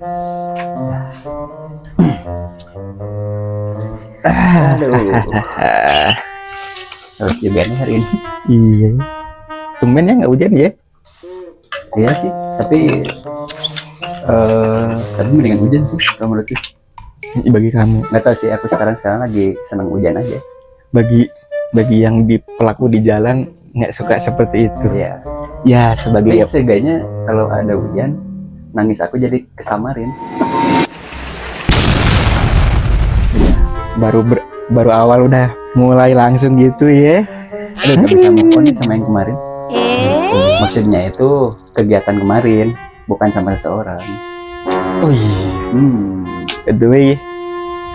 Aduh, harus juga nih hari ini. Iya. Tumben ya nggak hujan ya? Iya sih, tapi mendingan hujan sih kalau menurutku. Bagi kamu, Nggak tahu sih, aku sekarang lagi senang hujan aja. bagi yang di pelaku di jalan nggak suka seperti itu. Iya. Ya sebagai Tapi seenggaknya kalau ada hujan, nangis aku jadi kesamarin. baru awal udah mulai langsung gitu ya. Aduh, nggak bisa move on nih sama yang kemarin. Maksudnya itu kegiatan kemarin, bukan sama seseorang. Oh iya. By the way,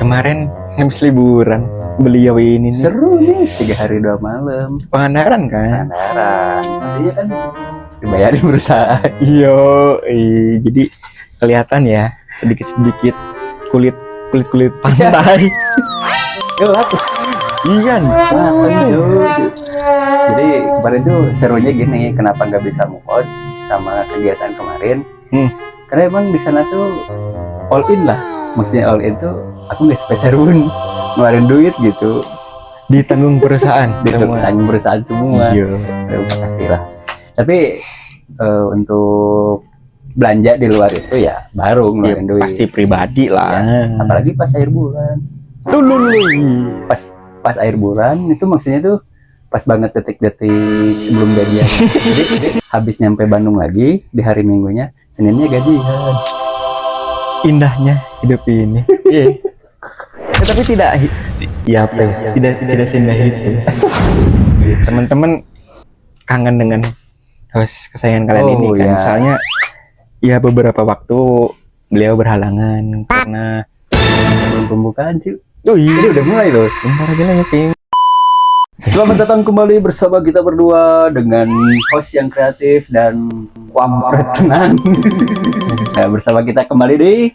kemarin habis liburan beliau ini nih. Seru nih, 3 hari 2 malam. Pangandaran kan? Pangandaran, pastinya kan dibayarin berusaha. Iyo, jadi kelihatan ya sedikit kulit pantai. Gelap. Iya nih. Jadi kemarin tuh serunya gini, kenapa nggak bisa move on sama kegiatan kemarin? Karena emang di sana tuh all in lah. Maksudnya all in tuh aku nggak spesial pun ngeluarin duit gitu. Ditanggung perusahaan. Ditanggung perusahaan semua. Iya. Terima kasih lah. Tapi untuk belanja di luar itu ya baru ngeluarin duit. Pasti pribadi lah. Ya, apalagi pas akhir bulan. Pas akhir bulan itu maksudnya tuh pas banget detik-detik sebelum gajian. jadi habis nyampe Bandung lagi di hari Minggunya, Seninnya gajian. Indahnya hidup ini. Iya. Tapi tidak tidak seindah itu. Teman-teman kangen dengan host kesayangan kalian ini kan. Ya. Misalnya ya beberapa waktu beliau berhalangan karena Belum pembukaan sih. oh iya Jadi udah mulai loh. bentar aja lah ya Ping. Selamat datang kembali bersama kita berdua dengan host yang kreatif dan wampret tenang. Nah, bersama kita kembali di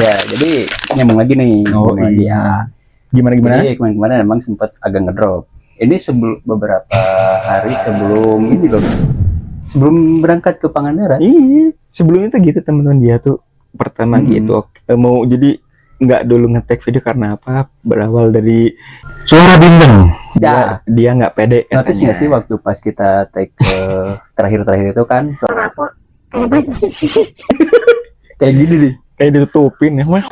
ya, jadi nyambung lagi nih. Oh iya. Gimana? Jadi kemarin emang sempat agak ngedrop. Ini beberapa hari sebelum ini loh. Sebelum berangkat ke Pangandaran. Iya. Sebelumnya tuh gitu teman-teman dia tuh pertama gitu mau jadi nggak dulu nge-tag video karena apa? Berawal dari suara bindeng. Ya. Dia nggak pede. Notice nggak sih waktu pas kita take terakhir itu kan suara aku kayak banci. kayak gini nih. Kayak ditutupin ya. Wah.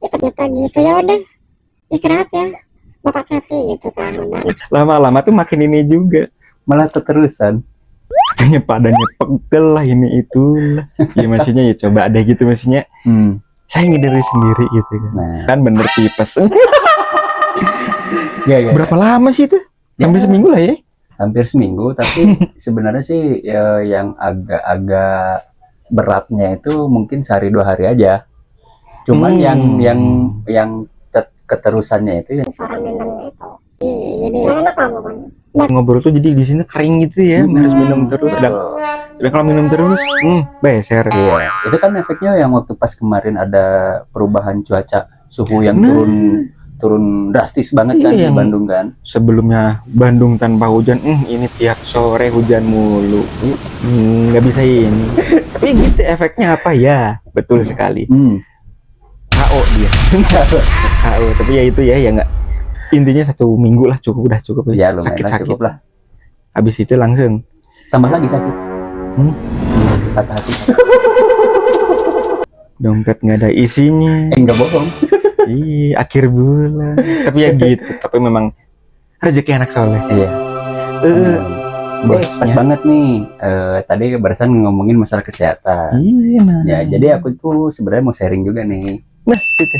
Ternyata gitu, ya udah istirahat ya Bapak Safi gitu kan. Lama-lama tuh makin ini juga. Malah keterusan. Katanya padanya pegel lah ini itu lah. Ya maksudnya ya coba ada gitu maksudnya. Saya ngideri sendiri gitu kan. Nah. Kan bener tipes. Ya. Berapa lama sih itu? Hampir seminggu lah ya. Hampir seminggu, tapi sebenarnya sih ya, yang agak-agak beratnya itu mungkin sehari 2 hari aja. Cuman yang keterusannya itu Suara minumnya itu jadi nggak enak lah pokoknya. Ngobrol tuh jadi di sini kering gitu ya, harus minum terus. Dan kalau minum terus, beser. Iya, itu kan efeknya yang waktu pas kemarin ada perubahan cuaca, suhu yang turun drastis banget kan di Bandung kan. Sebelumnya Bandung tanpa hujan, ini tiap sore hujan mulu, nggak bisa ini. Tapi gitu efeknya apa ya? Betul sekali. KO dia. KO, tapi ya itu ya nggak. Intinya 1 minggu lah udah cukup. Ya lumayan sakit-sakit cukup lah. Habis itu langsung Tambah lagi sakit. Patah hati. dompet nggak ada isinya. Enggak bohong. Iya, akhir bulan. Tapi ya gitu. Tapi memang rezeki anak soleh. Iya. Pas banget nih. Tadi barusan ngomongin masalah kesehatan. Iya, nah. Ya, jadi aku tuh sebenarnya mau sharing juga nih. Nah, gitu.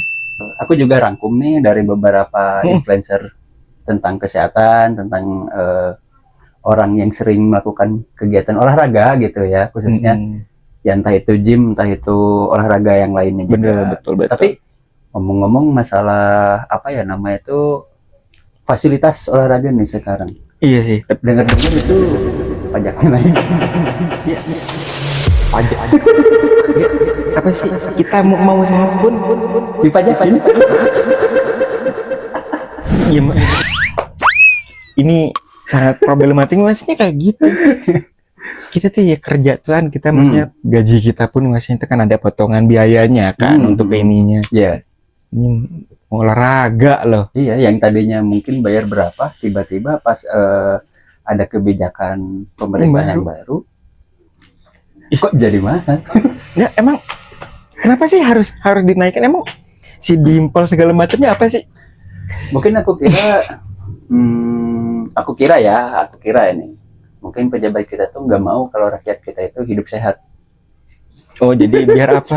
Aku juga rangkum nih dari beberapa influencer tentang kesehatan, tentang orang yang sering melakukan kegiatan olahraga gitu ya, khususnya ya entah itu gym, entah itu olahraga yang lainnya juga. Betul. Tapi ngomong-ngomong masalah apa ya namanya itu fasilitas olahraga nih sekarang. Iya sih. Dengar-dengar itu pajaknya naik. pajak. Ya, apa sih kita mau sehat pun Dipajakin. ya, ini sangat problematik maksudnya kayak gitu. Kita tuh ya kerja tuh kan kita maksudnya gaji kita pun maksudnya itu kan ada potongan biayanya kan untuk ininya. Iya. Ini olahraga loh. Iya, yang tadinya mungkin bayar berapa, tiba-tiba pas ada kebijakan pemerintah yang baru, kok jadi mahal? Ya emang kenapa sih harus dinaikkan? Emang si dimpel segala macamnya apa sih? Mungkin aku kira ini. Mungkin pejabat kita tuh nggak mau kalau rakyat kita itu hidup sehat. Oh jadi biar apa?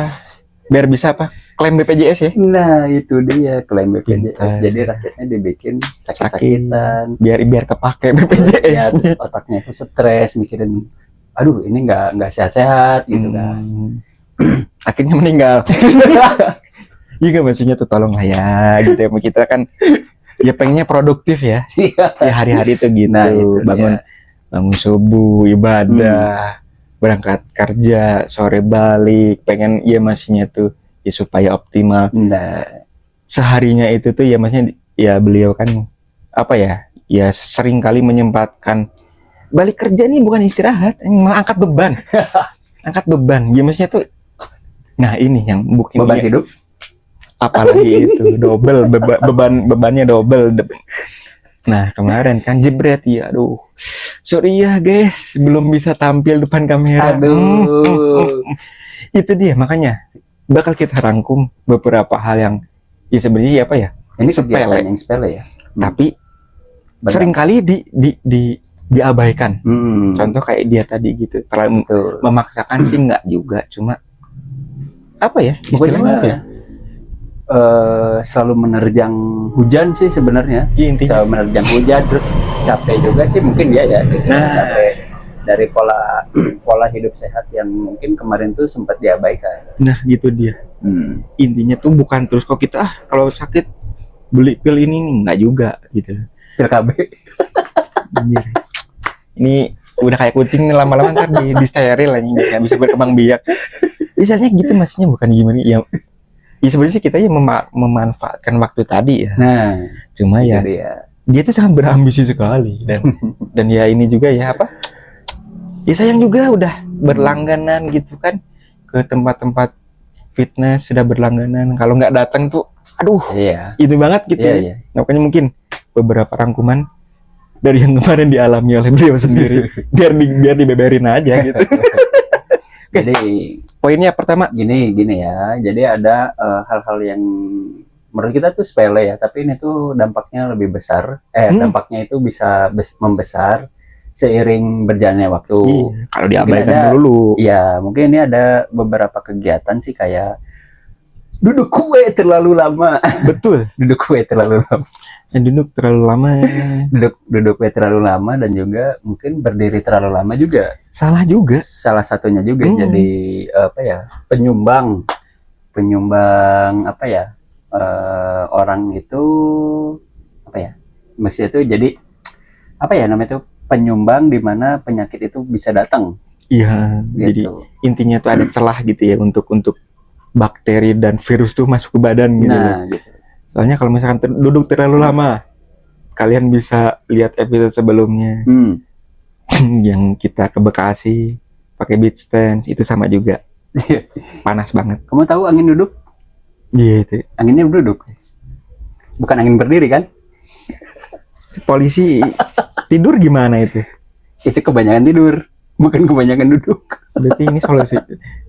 Biar bisa apa? Klaim BPJS ya? Nah itu dia klaim BPJS. Pintar. Jadi rakyatnya dibikin sakit-sakitan. Biar kepake BPJS. Ya, otaknya itu stres mikirin, aduh ini nggak sehat-sehat gitu kan. Akhirnya meninggal. Iya maksudnya tuh tolong lah ya gitu ya. Kita kan ya pengennya produktif ya. Ya hari-hari tuh gitu. Nah, itu bangun subuh ibadah, berangkat kerja, sore balik, pengen ya maksudnya tuh ya supaya optimal. Nah, Seharinya itu tuh ya maksudnya ya beliau kan apa ya sering kali menyempatkan balik kerja nih bukan istirahat, malah angkat beban. Angkat beban. Ya maksudnya tuh nah ini yang mungkin beban hidup. Apalagi itu double bebannya double. Nah kemarin kan jebret ya, aduh sorry ya guys belum bisa tampil depan kamera. Aduh. Itu dia makanya bakal kita rangkum beberapa hal yang ya sebenarnya apa ya Ini kegiatan yang sepele ya. tapi seringkali diabaikan. Contoh kayak dia tadi gitu terlalu memaksakan sih nggak juga, cuma apa ya istilahnya apa ya? Selalu menerjang hujan sih sebenarnya. Ya, intinya selalu menerjang hujan, terus capek juga sih mungkin dia ya gitu. Capek dari pola hidup sehat yang mungkin kemarin tuh sempat diabaikan. Nah gitu dia. Intinya tuh bukan terus kok kita kalau sakit beli pil ini nih, nggak juga gitu. Pil KB. Ini udah kayak kucing nih, lama-lama ntar di steril aja nggak bisa berkembang biak. Misalnya gitu maksudnya bukan gimana ya. Ya sebenarnya sih kita ya memanfaatkan waktu tadi ya. Nah, cuma ya dia tuh sangat berambisi sekali dan ya ini juga ya apa? Ya sayang juga udah berlangganan gitu kan ke tempat-tempat fitness sudah berlangganan. Kalau nggak datang tuh, aduh, itu banget gitu. Ya. Makanya mungkin beberapa rangkuman dari yang kemarin dialami oleh beliau sendiri biar dibeberin aja gitu. Jadi poinnya pertama gini ya. Jadi ada hal-hal yang menurut kita tuh sepele ya, tapi ini tuh dampaknya lebih besar. Dampaknya itu bisa membesar seiring berjalannya waktu. Iya, kalau diabaikan dulu. Ya, mungkin ini ada beberapa kegiatan sih kayak duduk kue terlalu lama. Betul. Duduk kue terlalu lama. Duduk terlalu lama. Duduk kue terlalu lama dan juga mungkin berdiri terlalu lama juga. Salah juga. Salah satunya juga jadi apa ya? Penyumbang apa ya? Orang itu apa ya? Maksudnya itu jadi apa ya namanya itu? Penyumbang di mana penyakit itu bisa datang. Iya, gitu. Jadi intinya tuh ada celah gitu ya untuk bakteri dan virus tuh masuk ke badan gitu. Nah, gitu. Soalnya kalau misalkan duduk terlalu lama, kalian bisa lihat episode sebelumnya yang kita ke Bekasi pakai beach stand itu sama juga. Panas banget. Kamu tahu angin duduk? Iya itu. Anginnya duduk. Bukan angin berdiri kan? Polisi tidur gimana itu? Itu kebanyakan tidur, bukan kebanyakan duduk. Berarti ini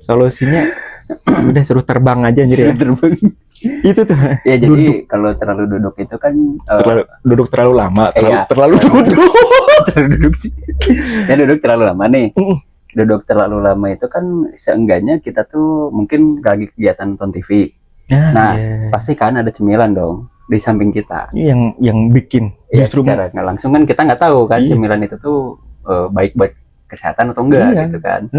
solusinya udah suruh terbang aja anjir ya. Terbang. Itu tuh. Ya jadi kalau terlalu duduk itu kan duduk terlalu lama, terlalu duduk. Terlalu duduk sih. Ya duduk terlalu lama nih. Duduk terlalu lama itu kan seenggaknya kita tuh mungkin lagi kegiatan nonton TV. Nah, pasti kan ada cemilan dong di samping kita. Yang bikin justru secara nggak langsung kan kita nggak tahu kan cemilan itu tuh baik buat kesehatan atau enggak gitu kan.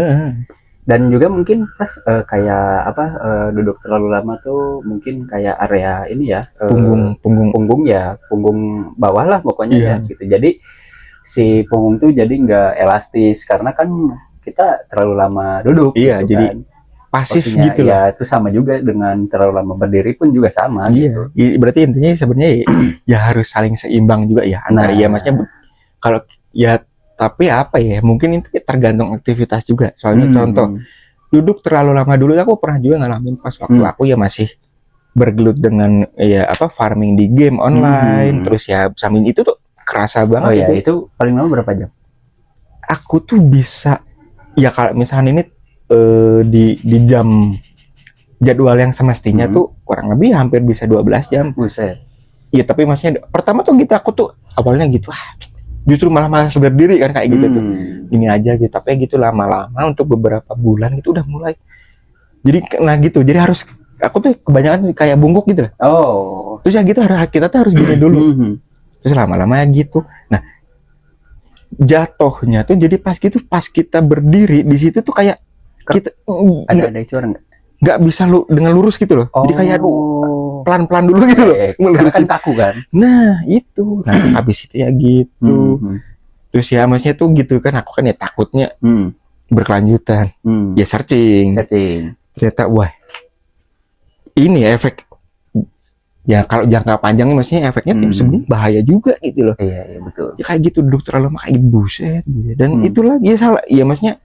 Dan juga mungkin pas kayak apa duduk terlalu lama tuh mungkin kayak area ini ya punggung bawah lah pokoknya ya gitu. Jadi si punggung tuh jadi nggak elastis karena kan kita terlalu lama duduk. Iya, gitu jadi kan. pasif Waktunya, gitu loh. ya itu sama juga dengan terlalu lama berdiri pun juga sama gitu. Iya, berarti intinya sebenarnya ya harus saling seimbang juga ya antara Nah. ya maksudnya kalau ya tapi apa ya mungkin itu tergantung aktivitas juga. Soalnya contoh duduk terlalu lama dulu aku pernah juga ngalamin pas waktu aku ya masih bergelut dengan ya apa farming di game online terus ya sambil itu tuh kerasa banget. Oh ya, itu paling lama berapa jam? Aku tuh bisa ya kalau misalnya ini di jam jadwal yang semestinya tuh kurang lebih hampir bisa 12 jam. Buset. Iya, tapi maksudnya pertama tuh gitu aku tuh awalnya gitu justru malah berdiri kan kayak gitu tuh. Gini aja gitu, tapi gitu lama-lama untuk beberapa bulan itu udah mulai. Jadi nah gitu, jadi harus aku tuh kebanyakan kayak bungkuk gitu. Oh. Terus ya gitu kita tuh harus gini dulu. Terus lama-lama gitu. Nah, jatuhnya tuh jadi pas kita berdiri di situ tuh kayak kita ada suara nggak bisa dengan lurus gitu loh. Jadi kayak pelan-pelan dulu gitu loh. Melurusin kaku kan. Nah, itu. Nah, habis itu ya gitu. Terus ya maksudnya tuh gitu kan aku kan ya takutnya berkelanjutan. Ya searching. Ternyata wah. Ini ya efek ya kalau jangka panjang maksudnya efeknya sebenarnya bahaya juga gitu loh. Iya, betul. Ya kayak gitu duduk terlalu lama buset. Dan itu lagi ya salah. Ya maksudnya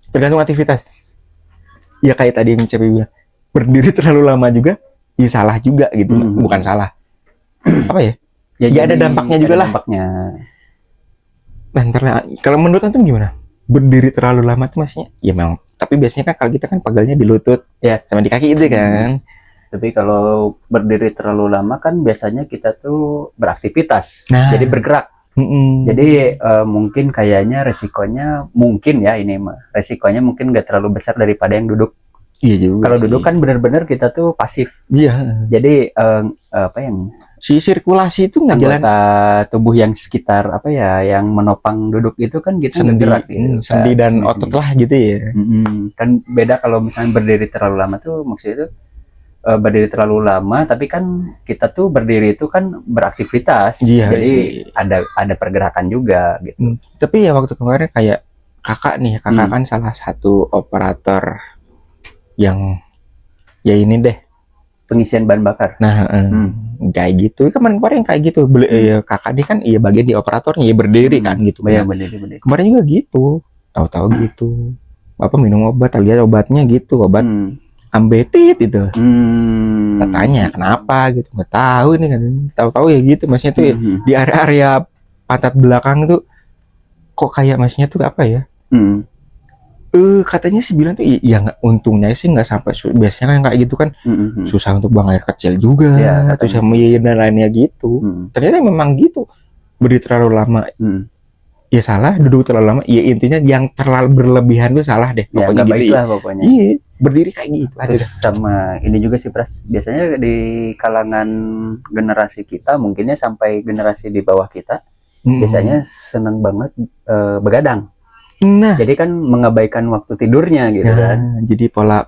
tergantung aktivitas. Ya kayak tadi yang Cepi bilang berdiri terlalu lama juga ya salah juga gitu. Bukan salah apa ya ya ada dampaknya juga lah. Nah, kalau menurut antum gimana berdiri terlalu lama tuh maksudnya ya memang tapi biasanya kan kalau kita kan pagalnya di lutut ya sama di kaki itu kan. Tapi kalau berdiri terlalu lama kan biasanya kita tuh beraktivitas, jadi bergerak. Jadi mungkin kayaknya resikonya mungkin ya ini mah resikonya mungkin nggak terlalu besar daripada yang duduk. Iya juga. Kalau duduk kan benar-benar kita tuh pasif. Iya. Jadi apa yang si sirkulasi itu nggak jalan. Tubuh yang sekitar apa ya yang menopang duduk itu kan kita bergerak gitu. Sendi dan otot lah gitu ya. Kan beda kalau misalnya berdiri terlalu lama tuh maksudnya itu berdiri terlalu lama tapi kan kita tuh berdiri itu kan beraktivitas. Jadi ada pergerakan juga gitu. Tapi ya waktu kemarin kayak kakak kan salah satu operator yang ya ini deh pengisian bahan bakar. Nah kayak gitu kemarin kayak gitu kakak dia kan iya bagian di operatornya ya berdiri kan gitu. Berdiri. Kemarin juga gitu tahu-tahu gitu apa minum obat lihat obatnya gitu obat ambetit itu. Katanya kenapa gitu nggak tahu nih kan tahu-tahu ya gitu maksudnya tuh di area pantat belakang tuh kok kayak maksudnya tuh apa ya katanya sih bilang tuh ya nggak untungnya sih nggak sampai biasanya kan kayak gitu kan susah untuk buang air kecil juga ya, terus sama dan lainnya gitu. Ternyata memang gitu berdiri terlalu lama ya salah duduk terlalu lama ya intinya yang terlalu berlebihan tuh salah deh pokoknya gitu baik lah pokoknya. Iya berdiri kayak gitu. Terus sama ini juga sih Pras biasanya di kalangan generasi kita mungkinnya sampai generasi di bawah kita biasanya seneng banget begadang. Nah, jadi kan mengabaikan waktu tidurnya gitu kan. Jadi pola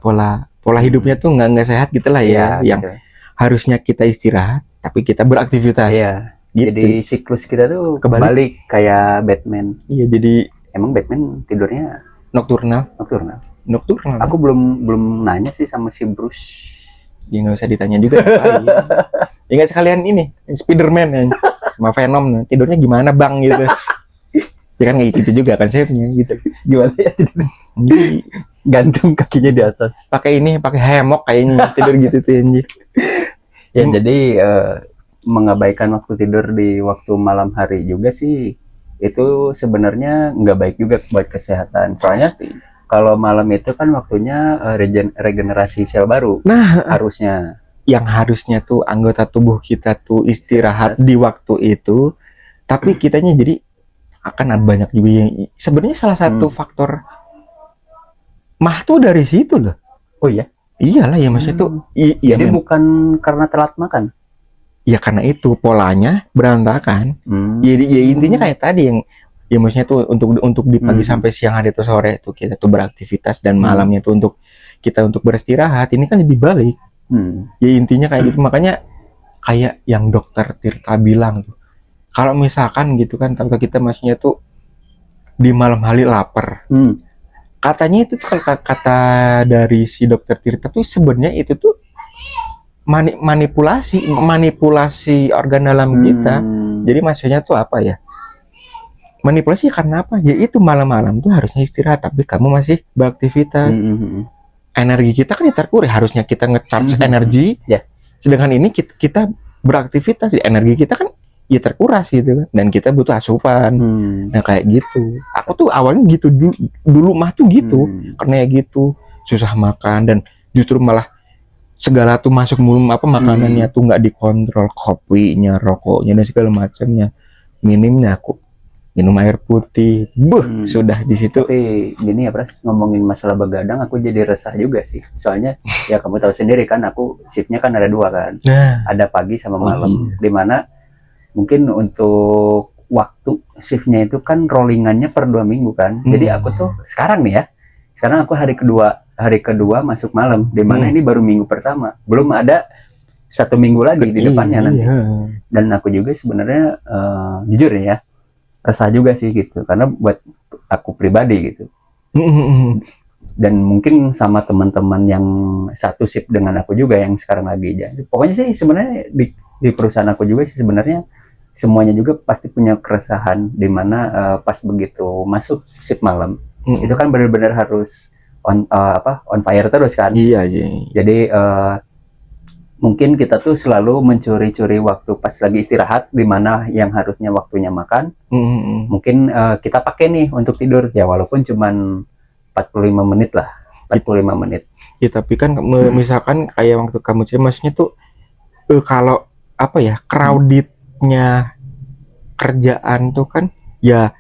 hidupnya tuh nggak sehat gitulah ya. Yang harusnya kita istirahat, tapi kita beraktivitas. Iya. Gitu. Jadi siklus kita tuh kebalik kayak Batman. Iya. Jadi emang Batman tidurnya nocturnal. Aku belum nanya sih sama si Bruce. Ya nggak usah ditanya juga. Ya nggak sekalian ini Spiderman ya, sama Venom tidurnya gimana bang gitu. Ya kan kayak gitu juga konsepnya gitu. Gimana ya tidur? Gantung kakinya di atas. Pakai hemok kayaknya tidur gitu tuh anjir. Ya jadi mengabaikan waktu tidur di waktu malam hari juga sih itu sebenarnya nggak baik juga buat kesehatan. Soalnya kalau malam itu kan waktunya regenerasi sel baru. Nah, harusnya yang harusnya tuh anggota tubuh kita tuh istirahat di waktu itu, tapi kitanya jadi akan ada banyak juga yang sebenarnya salah satu faktor mah tuh dari situ loh. Oh iya? Iyalah ya maksudnya tuh jadi bukan karena telat makan. Ya karena itu polanya berantakan. Jadi ya intinya kayak tadi yang ya maksudnya tuh untuk di pagi sampai siang hari atau sore tuh kita tuh beraktivitas dan malamnya tuh untuk beristirahat. Ini kan jadi balik. Ya intinya kayak gitu makanya kayak yang dokter Tirta bilang tuh. Kalau misalkan gitu kan, kalau kita maksudnya tuh di malam hari lapar, katanya itu tuh kalau kata dari si dokter Tirta tuh sebenarnya itu tuh manipulasi organ dalam kita. Jadi maksudnya tuh apa ya? Manipulasi karena apa? Ya itu malam-malam tuh harusnya istirahat, tapi kamu masih beraktivitas. Energi kita kan terkuras, harusnya kita nge-charge energi. Sedangkan ini kita beraktivitas, energi kita kan ya terkuras gitu kan. Dan kita butuh asupan. Nah kayak gitu. Aku tuh awalnya gitu dulu mah tuh gitu. Karena ya gitu, susah makan dan justru malah segala tuh masuk mulut makanannya tuh nggak dikontrol, kopinya, rokoknya dan segala macamnya. Minimnya aku minum air putih, sudah di situ. Tapi gini ya Pras, ngomongin masalah begadang aku jadi resah juga sih. Soalnya ya kamu tahu sendiri kan, aku shiftnya kan ada 2 kan. Ada pagi sama malam. Dimana mungkin untuk waktu shiftnya itu kan rollingannya per 2 minggu kan. Jadi aku tuh sekarang nih ya, sekarang aku hari kedua masuk malam. Dimana ini baru minggu pertama, belum ada 1 minggu lagi di depannya nanti. Dan aku juga sebenarnya jujur ya, resah juga sih gitu, karena buat aku pribadi gitu. Dan mungkin sama teman-teman yang satu shift dengan aku juga yang sekarang lagi aja. Pokoknya sih sebenarnya di perusahaan aku juga sih sebenarnya semuanya juga pasti punya keresahan, dimana pas begitu masuk shift malam itu kan benar-benar harus on fire terus kan. Jadi mungkin kita tuh selalu mencuri-curi waktu pas lagi istirahat, di mana yang harusnya waktunya makan, mungkin kita pakai nih untuk tidur ya, walaupun cuman 45 menit lah, 45 menit. Ya tapi kan misalkan kayak waktu kamu cerita, maksudnya tuh kalau apa ya, crowdednya kerjaan tuh kan ya,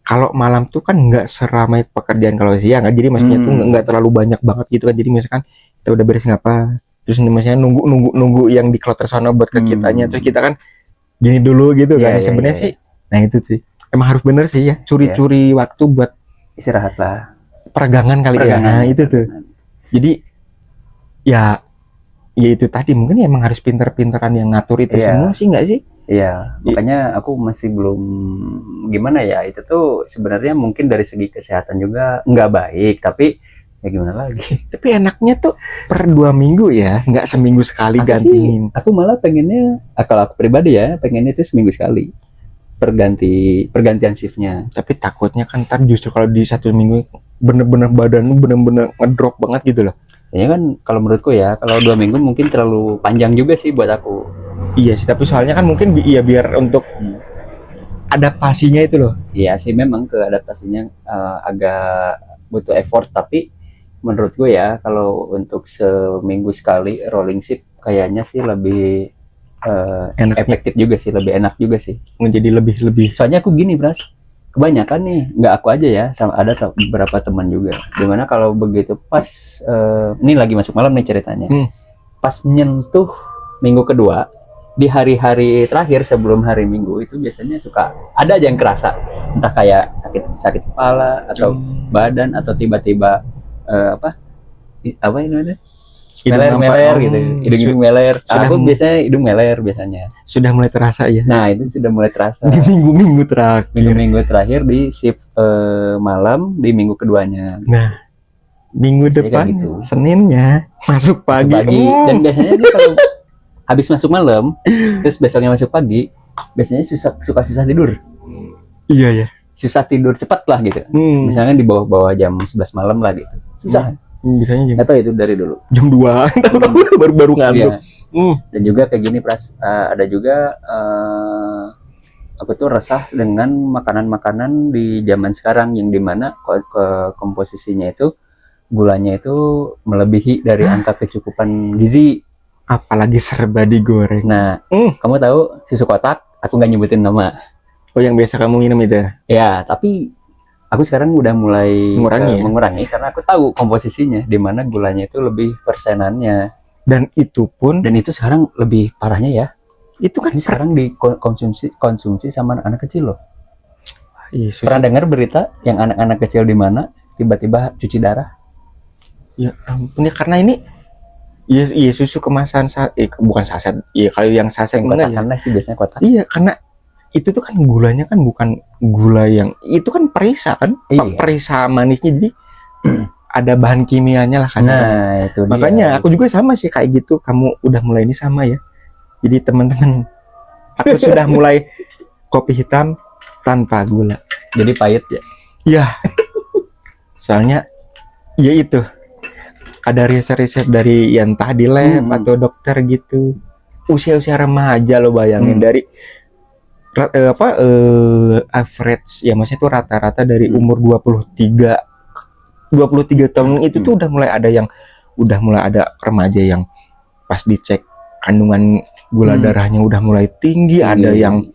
kalau malam tuh kan nggak seramai pekerjaan kalau siang kan, jadi maksudnya tuh nggak terlalu banyak banget gitu kan. Jadi misalkan kita udah beres ngapa, terus misalnya nunggu yang di kloter sana buat ke kitanya, terus kita kan gini dulu gitu kan. Sebenarnya sih, nah itu sih emang harus bener sih ya, curi-curi waktu buat istirahat lah, peregangan kali ya. Nah itu tuh, jadi ya itu tadi mungkin emang harus pinter-pinteran yang ngatur itu semua sih, nggak sih? Iya, makanya aku masih belum gimana ya, itu tuh sebenarnya mungkin dari segi kesehatan juga nggak baik, tapi ya gimana lagi. Tapi enaknya tuh per 2 minggu ya, nggak seminggu sekali gantiin. Aku malah pengennya, kalau aku pribadi ya, pengennya itu seminggu sekali pergantian shiftnya. Tapi takutnya kan ntar justru kalau di 1 minggu bener-bener badan lu bener-bener ngedrop banget gitu loh. Ya kan kalau menurutku ya, kalau 2 minggu mungkin terlalu panjang juga sih buat aku. Iya sih, tapi soalnya kan mungkin biar untuk adaptasinya itu loh. Iya sih, memang ke adaptasinya agak butuh effort, tapi menurut gue ya, kalau untuk seminggu sekali rolling shift kayaknya sih lebih efektif juga sih, lebih enak juga sih. Menjadi lebih. Soalnya aku gini Bras, kebanyakan nih, nggak aku aja ya, sama ada beberapa teman juga, dimana kalau begitu pas ini lagi masuk malam nih ceritanya, pas menyentuh minggu kedua, di hari-hari terakhir sebelum hari Minggu itu biasanya suka ada aja yang kerasa, entah kayak sakit kepala atau badan, atau tiba-tiba apa ini namanya, meler gitu, hidung meler. Aku biasanya hidung meler biasanya. Sudah mulai terasa ya. Nah itu sudah mulai terasa di minggu terakhir di shift malam di minggu keduanya. Nah minggu depan gitu. Seninnya masuk pagi. Dan biasanya dia kalau habis masuk malam terus besoknya masuk pagi, biasanya suka susah tidur. Iya ya, susah tidur cepat lah gitu. Misalnya di bawah jam 11 malam lah gitu, susah. Biasanya atau itu dari dulu jam 2 baru ngantuk. Dan juga kayak gini Pras, ada juga aku tuh resah dengan makanan-makanan di zaman sekarang yang dimana komposisinya itu gulanya itu melebihi dari angka kecukupan gizi. Apalagi serba digoreng. Nah, kamu tahu susu kotak? Aku nggak nyebutin nama. Oh, yang biasa kamu minum itu? Ya, tapi aku sekarang udah mulai mengurangi karena aku tahu komposisinya, di mana gulanya itu lebih persenannya. Dan itu sekarang lebih parahnya ya. Itu kan sekarang dikonsumsi sama anak-anak kecil loh. Pernah dengar berita yang anak-anak kecil di mana tiba-tiba cuci darah? Ya ampun ya, karena ini iya susu kemasan bukan saset. Iya, kalau yang saset kotak karena sih biasanya kotak. Iya, karena itu tuh kan gulanya kan bukan gula yang itu kan perisa kan, perisa manisnya, jadi ada bahan kimianya lah kasarnya. Nah, itu dia. Makanya aku juga sama sih kayak gitu. Kamu udah mulai ini sama ya. Jadi teman-teman, aku sudah mulai kopi hitam tanpa gula. Jadi pahit ya. Ya, soalnya ya itu ada riset-riset dari yang entah di lab atau dokter gitu. Usia-usia remaja lo bayangin dari average ya, maksudnya itu rata-rata dari umur 23 tahun itu tuh udah mulai ada remaja yang pas dicek kandungan gula darahnya udah mulai tinggi, ada yang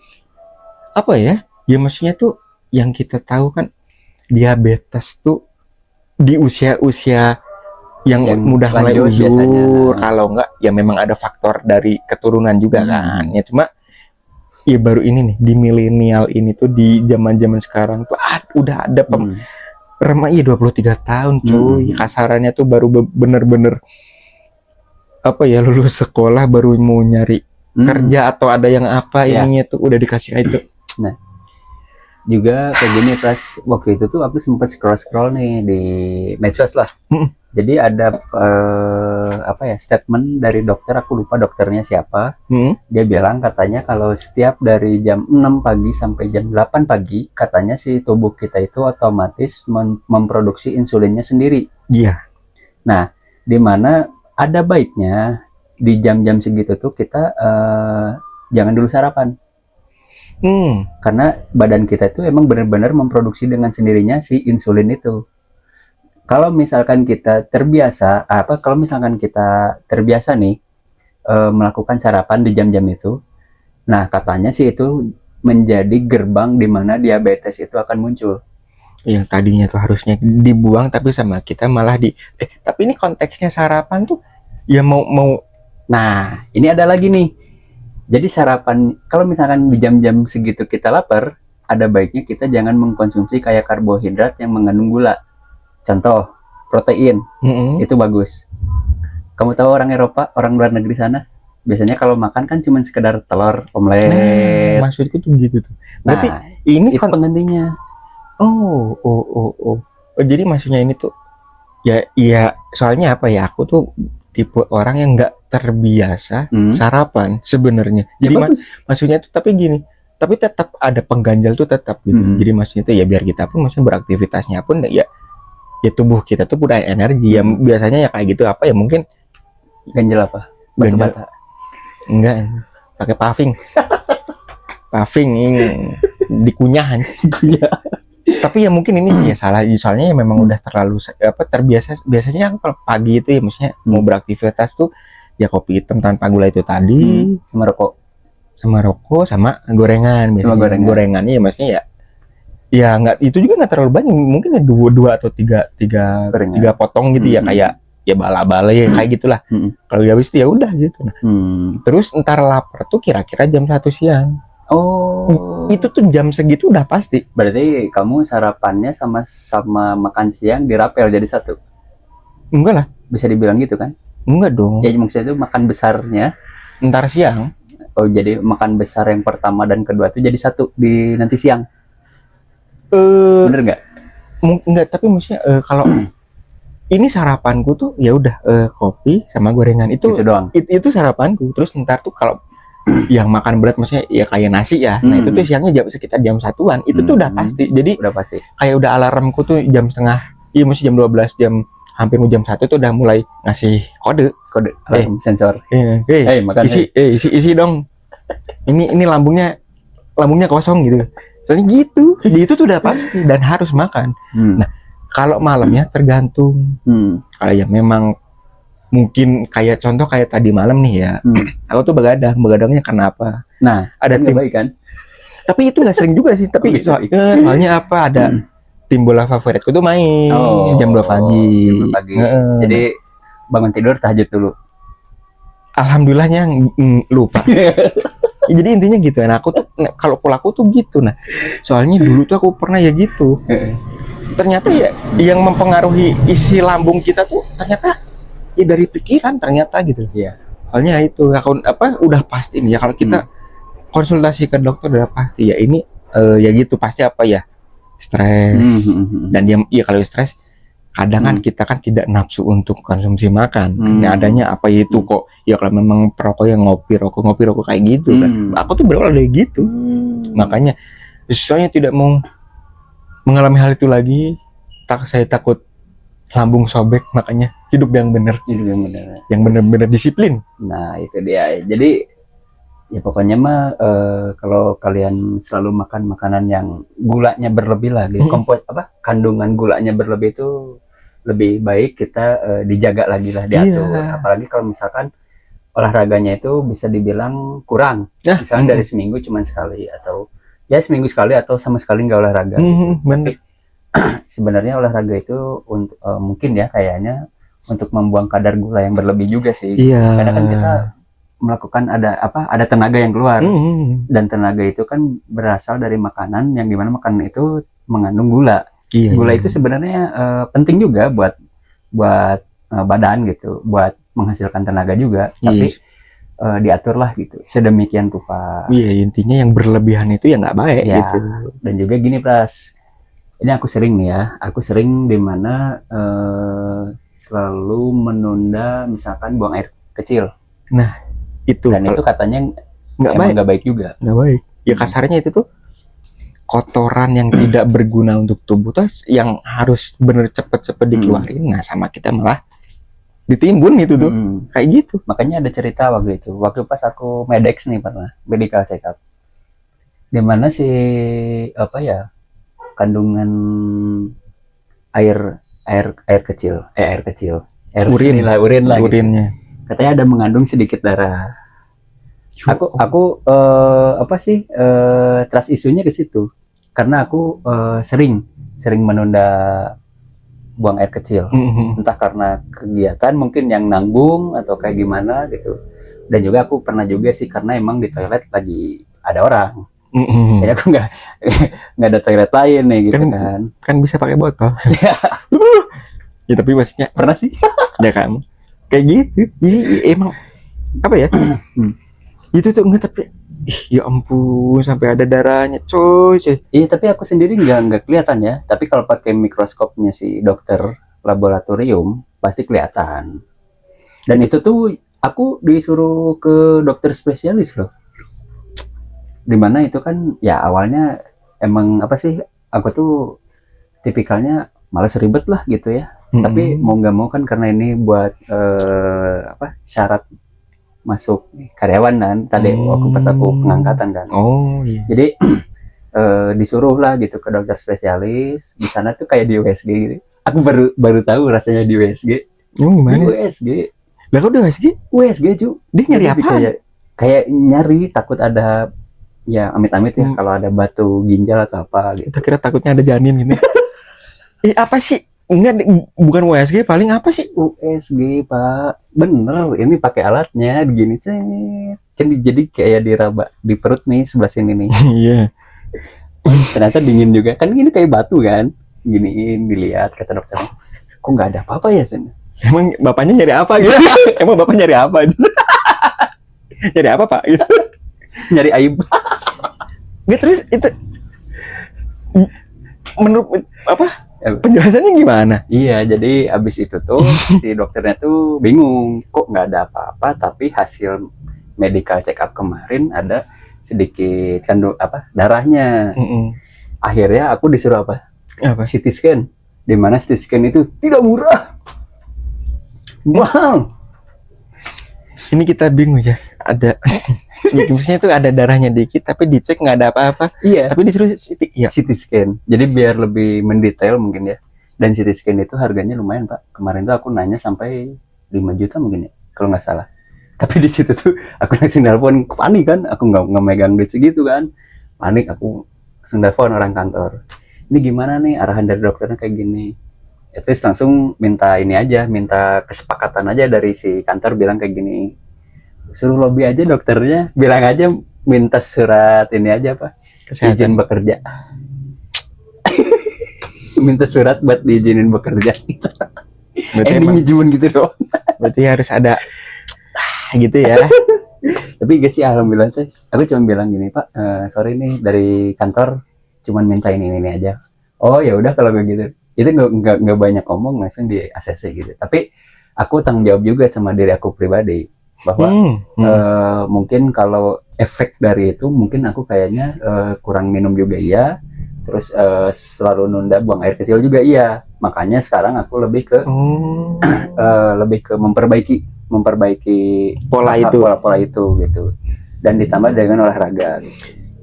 apa ya? Ya maksudnya tuh yang kita tahu kan diabetes tuh di usia-usia yang udah mulai uzur, kalau enggak ya memang ada faktor dari keturunan juga kan. Ya cuma ya baru ini nih di milenial ini tuh di zaman-zaman sekarang tuh udah ada remaja 23 tahun cuy. Kasarannya tuh baru bener-bener apa ya, lulus sekolah baru mau nyari kerja atau ada yang apa ininya tuh udah dikasih itu. Nah, juga kayak gini pas waktu itu tuh aku sempat scroll nih di medsos lah. Jadi ada apa ya, statement dari dokter, aku lupa dokternya siapa. Dia bilang katanya kalau setiap dari jam 6 pagi sampai jam 8 pagi katanya si tubuh kita itu otomatis memproduksi insulinnya sendiri. Iya. Nah, di mana ada baiknya di jam-jam segitu tuh kita jangan dulu sarapan. Karena badan kita itu emang benar-benar memproduksi dengan sendirinya si insulin itu. Kalau misalkan kita terbiasa, nih melakukan sarapan di jam-jam itu, nah katanya sih itu menjadi gerbang di mana diabetes itu akan muncul. Yang tadinya tuh harusnya dibuang tapi sama kita malah tapi ini konteksnya sarapan tuh ya mau. Nah, ini ada lagi nih. Jadi sarapan, kalau misalkan di jam-jam segitu kita lapar, ada baiknya kita jangan mengkonsumsi kayak karbohidrat yang mengandung gula. Contoh, protein, itu bagus. Kamu tahu orang Eropa, orang luar negeri sana, biasanya kalau makan kan cuma sekedar telur, omelet. Maksudku tuh gitu tuh. Berarti ini itu penggantinya. Jadi maksudnya ini tuh, ya soalnya apa ya, aku tuh tipe orang yang nggak terbiasa sarapan sebenarnya. Jadi maksudnya tuh, tapi gini, tapi tetap ada pengganjal tuh tetap gitu. Jadi maksudnya tuh ya biar kita pun maksudnya beraktivitasnya pun ya tubuh kita tuh udah energi. Ya biasanya ya kayak gitu apa ya, mungkin ganjel apa? Batu bata. Enggak, pakai paving ini dikunyah. Tapi ya mungkin ini ya salah, soalnya ya memang udah terlalu terbiasa. Biasanya kalau pagi itu ya maksudnya mau beraktivitas tuh ya kopi hitam tanpa gula itu tadi, sama rokok sama gorengan. Biasanya gorengannya ya maksudnya ya nggak, itu juga nggak terlalu banyak, mungkin ya dua atau tiga potong gitu ya, kayak ya bala-bala ya kayak gitulah. Kalau habis itu ya udah gitu. Terus ntar lapar tuh kira-kira jam 1 siang. Itu tuh jam segitu udah pasti. Berarti kamu sarapannya sama makan siang dirapel jadi satu? Enggak lah. Bisa dibilang gitu kan? Enggak dong. Ya maksudnya itu makan besarnya ntar siang. Oh, jadi makan besar yang pertama dan kedua itu jadi satu di nanti siang. Bener nggak? Enggak, tapi maksudnya kalau ini sarapanku tuh ya udah kopi sama gorengan itu doang. Itu sarapanku. Terus ntar tuh kalau yang makan berat maksudnya ya kayak nasi ya. Nah itu tuh siangnya sekitar jam 1-an. Itu tuh udah pasti. Jadi udah pasti. Kayak udah alarmku tuh jam setengah. Iya mesti jam 12, hampir mau jam 1 tuh udah mulai ngasih kode alarm sensor. Makan. Isi dong. Ini lambungnya kosong gitu. Soalnya gitu. Itu tuh udah pasti dan harus makan. Nah, kalau malamnya tergantung. Kalau yang memang mungkin kayak contoh kayak tadi malam nih ya, aku tuh begadangnya kenapa? Nah, ada tim baik kan? Tapi itu nggak sering juga sih. Tapi soalnya apa, ada tim bola favoritku tuh main jam 2 pagi. Jadi bangun tidur tahajud dulu. Alhamdulillahnya lupa. Jadi intinya gitu. Nah aku tuh kalau polaku tuh gitu. Nah soalnya dulu tuh aku pernah ya gitu. Ternyata ya yang mempengaruhi isi lambung kita tuh ternyata ya dari pikiran ternyata gitu. Iya. Soalnya itu udah pasti nih ya, kalau kita konsultasi ke dokter udah pasti ya ini ya gitu pasti apa ya, stres. Dan dia ya kalau stres kadang kan kita kan tidak nafsu untuk konsumsi makan. Hmm. Nah, adanya apa itu kok? Ya kalau memang perokok yang ngopi rokok kayak gitu kan. Aku tuh berawal dari gitu. Makanya saya tidak mau mengalami hal itu lagi. Saya takut lambung sobek, makanya hidup yang benar, Hidup yang benar. yang benar-benar disiplin. Nah, itu dia. Jadi ya pokoknya mah kalau kalian selalu makan makanan yang gulanya berlebih lah, gitu. Kandungan gulanya berlebih itu lebih baik kita dijaga lagi lah, diatur. Iya. Apalagi kalau misalkan olahraganya itu bisa dibilang kurang. Nah, Misalnya dari seminggu cuma sekali, atau ya seminggu sekali atau sama sekali nggak olahraga. bener. Sebenarnya olahraga itu untuk mungkin ya kayaknya untuk membuang kadar gula yang berlebih juga sih. Iya. Karena kan kita melakukan ada tenaga yang keluar, dan tenaga itu kan berasal dari makanan yang dimana makanan itu mengandung gula. Iya. Gula itu sebenarnya penting juga buat badan gitu, buat menghasilkan tenaga juga, tapi diaturlah gitu sedemikian rupa. Iya, intinya yang berlebihan itu ya nggak baik Ya, gitu. dan juga gini Pras, ini aku sering nih ya, aku sering dimana selalu menunda misalkan buang air kecil. Itu Dan itu katanya nggak emang baik. nggak baik juga. Nggak baik. Ya kasarnya itu tuh kotoran yang tidak berguna untuk tubuh tuh yang harus bener cepet-cepet dikeluarin. Nah, sama kita malah ditimbun gitu tuh. Kayak gitu. Makanya ada cerita waktu itu, waktu pas aku medex nih, pernah medical check up, dimana si kandungan air kecil, air Urin. urin lah gitu. Urinnya. Katanya ada mengandung sedikit darah. Aku trust isunya ke situ karena aku sering menunda buang air kecil, entah karena kegiatan mungkin yang nanggung atau kayak gimana gitu. Dan juga aku pernah juga sih karena emang di toilet lagi ada orang, jadi aku nggak ada toilet lain nih gitu kan. Kan bisa pakai botol. Ya tapi maksudnya Pernah sih. ya kan kayak gitu. Jadi emang apa ya? Itu tuh enggak, tapi ya ampun sampai ada darahnya coy. Iya, tapi aku sendiri nggak kelihatan ya, tapi kalau pakai mikroskopnya si dokter laboratorium pasti kelihatan. Dan itu tuh aku disuruh ke dokter spesialis loh, dimana itu kan ya awalnya emang aku tuh tipikalnya malas ribet lah gitu ya. Tapi mau nggak mau kan karena ini buat syarat masuk karyawan kan tadi waktu pas aku pengangkatan kan. Iya. Jadi disuruh lah gitu ke dokter spesialis. Di sana tuh kayak di USG gitu. Aku baru tahu rasanya di USG. Gimana? Di USG. Lah kok udah USG? USG cu. Dia nyari apa? Kayak nyari takut ada ya amit-amit ya kalau ada batu ginjal atau apa gitu. Kita kira takutnya ada janin gini. Apa sih? Enggak, bukan USG, paling apa sih? USG Pak, bener, ini pakai alatnya begini jadi kayak diraba di perut nih sebelah sini nih. Iya. Ternyata dingin juga kan, ini kayak batu kan, giniin dilihat kata dokter, kok nggak ada apa-apa ya Sen? Emang bapaknya nyari apa gitu? Emang bapak nyari apa? Nyari apa Pak? Gitu. Nyari aib. Nggak, terus itu menurut apa? Penjelasannya gimana? Iya, jadi abis itu tuh si dokternya tuh bingung, kok nggak ada apa-apa, tapi hasil medical check up kemarin ada sedikit darahnya. Akhirnya aku disuruh apa? CT scan. Dimana CT scan itu tidak murah, mahal. Ini kita bingung ya. Ada, maksudnya tuh ada darahnya dikit, tapi dicek nggak ada apa-apa. Iya. Tapi disuruh CT scan. Jadi biar lebih mendetail mungkin ya. Dan CT scan itu harganya lumayan Pak. Kemarin tuh aku nanya sampai 5 juta mungkin ya, kalau nggak salah. Tapi di situ tuh aku langsung nelpon, panik kan. Aku nggak megang duit segitu kan. Panik, aku langsung nelpon orang kantor. Ini gimana nih, arahan dari dokternya kayak gini. At least langsung minta kesepakatan aja dari si kantor, bilang kayak gini. Suruh lobby aja dokternya, bilang aja minta surat ini aja Pak, izin bekerja. Minta surat buat diizinin bekerja. Endingnya cuma gitu doang. Berarti harus ada gitu ya. Tapi gak sih, alhamdulillah tuh aku cuma bilang gini, Pak, sorry nih dari kantor cuman minta ini aja. Oh ya udah kalau begitu. itu nggak banyak ngomong, langsung di ACC gitu. Tapi aku tanggung jawab juga sama diri aku pribadi bahwa mungkin kalau efek dari itu mungkin aku kayaknya kurang minum juga iya, terus selalu nunda buang air kecil juga iya. Makanya sekarang aku lebih ke memperbaiki Pola itu. pola itu gitu, dan ditambah dengan olahraga gitu.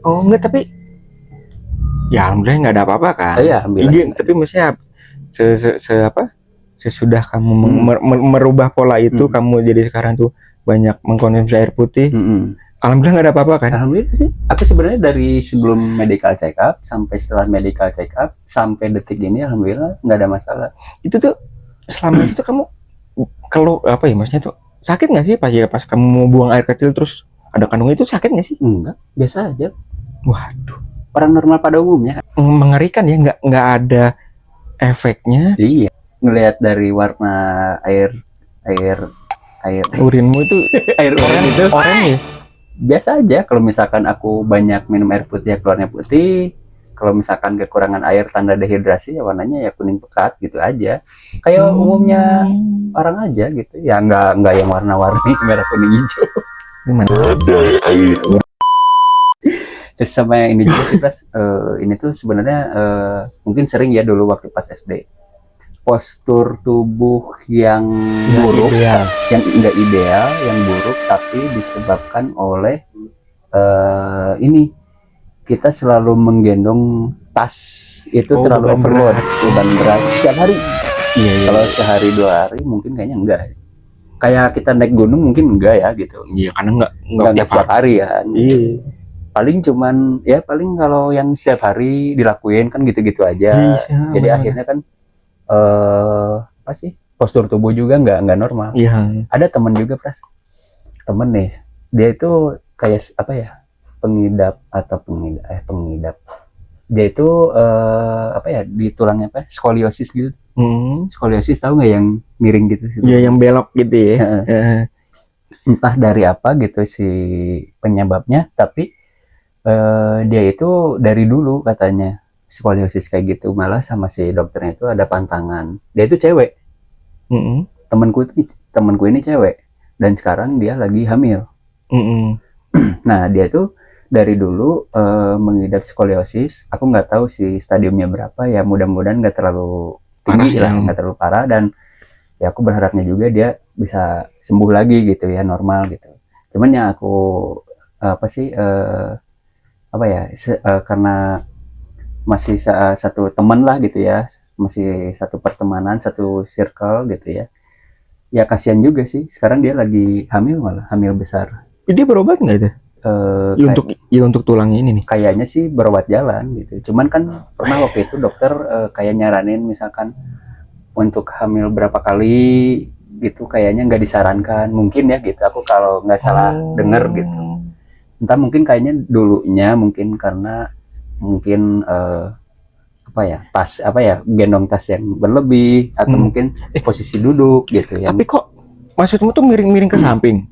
Oh enggak, tapi ya alhamdulillah nggak ada apa-apa kan. Iya, alhamdulillah. Tapi maksudnya sesudah kamu merubah pola itu, kamu jadi sekarang tuh banyak mengkonsumsi air putih. Alhamdulillah nggak ada apa-apa kan. Alhamdulillah sih. Aku sebenarnya dari sebelum medical check up sampai setelah medical check up sampai detik ini alhamdulillah nggak ada masalah. Itu tuh selama itu kamu kalau apa ya, maksudnya tuh sakit nggak sih pas kamu mau buang air kecil terus ada kandungan, itu sakit nggak sih? Enggak, biasa aja. Waduh, orang normal pada umumnya. Mengerikan ya, nggak ada efeknya. Iya, ngelihat dari warna air urinmu itu air oranye itu oranye. Biasa aja. Kalau misalkan aku banyak minum air putih ya keluarnya putih. Kalau misalkan kekurangan air tanda dehidrasi ya warnanya ya kuning pekat gitu aja. Kayak umumnya orang aja gitu. Ya nggak yang warna-warni merah kuning hijau. Gimana? Terus sama yang ini juga sih Pras, ini tuh sebenarnya mungkin sering ya dulu waktu pas SD. Postur tubuh yang buruk, yang enggak ideal, yang buruk, tapi disebabkan oleh ini kita selalu menggendong tas itu terlalu overload, beban berat setiap hari. Iya. Kalau sehari 2 hari mungkin kayaknya enggak. Kayak kita naik gunung mungkin enggak ya gitu. Iya, karena enggak setiap hari kan. Iya. Paling kalau yang setiap hari dilakuin kan gitu-gitu aja. Jadi akhirnya kan apa sih, postur tubuh juga nggak normal. Iya. Ada temen juga Pras, temen nih, dia itu kayak apa ya, pengidap. Dia itu apa ya, di tulangnya apa, skoliosis gitu. Skoliosis, tahu nggak yang miring gitu? Iya, yang belok gitu ya. Entah dari apa gitu si penyebabnya, tapi dia itu dari dulu katanya skoliosis kayak gitu. Malah sama si dokternya itu ada pantangan. Dia itu cewek. Temanku ini cewek, dan sekarang dia lagi hamil. Nah, dia tuh dari dulu mengidap skoliosis. Aku nggak tahu sih stadiumnya berapa ya, mudah-mudahan nggak terlalu tinggi lah, nggak terlalu parah, dan ya aku berharapnya juga dia bisa sembuh lagi gitu ya, normal gitu. Cuman yang aku karena masih satu teman lah gitu ya, masih satu pertemanan, satu circle gitu ya. Ya kasihan juga sih, sekarang dia lagi hamil, malah hamil besar. Dia berobat nggak itu? Untuk tulangnya ini nih. Kayaknya sih berobat jalan gitu. Cuman kan pernah waktu itu dokter kayak nyaranin misalkan untuk hamil berapa kali gitu, kayaknya nggak disarankan. Mungkin ya gitu, aku kalau nggak salah denger gitu. Entah, mungkin kayaknya dulunya mungkin karena gendong tas yang berlebih, atau mungkin posisi duduk gitu ya. Tapi kok maksudmu tuh miring ke samping?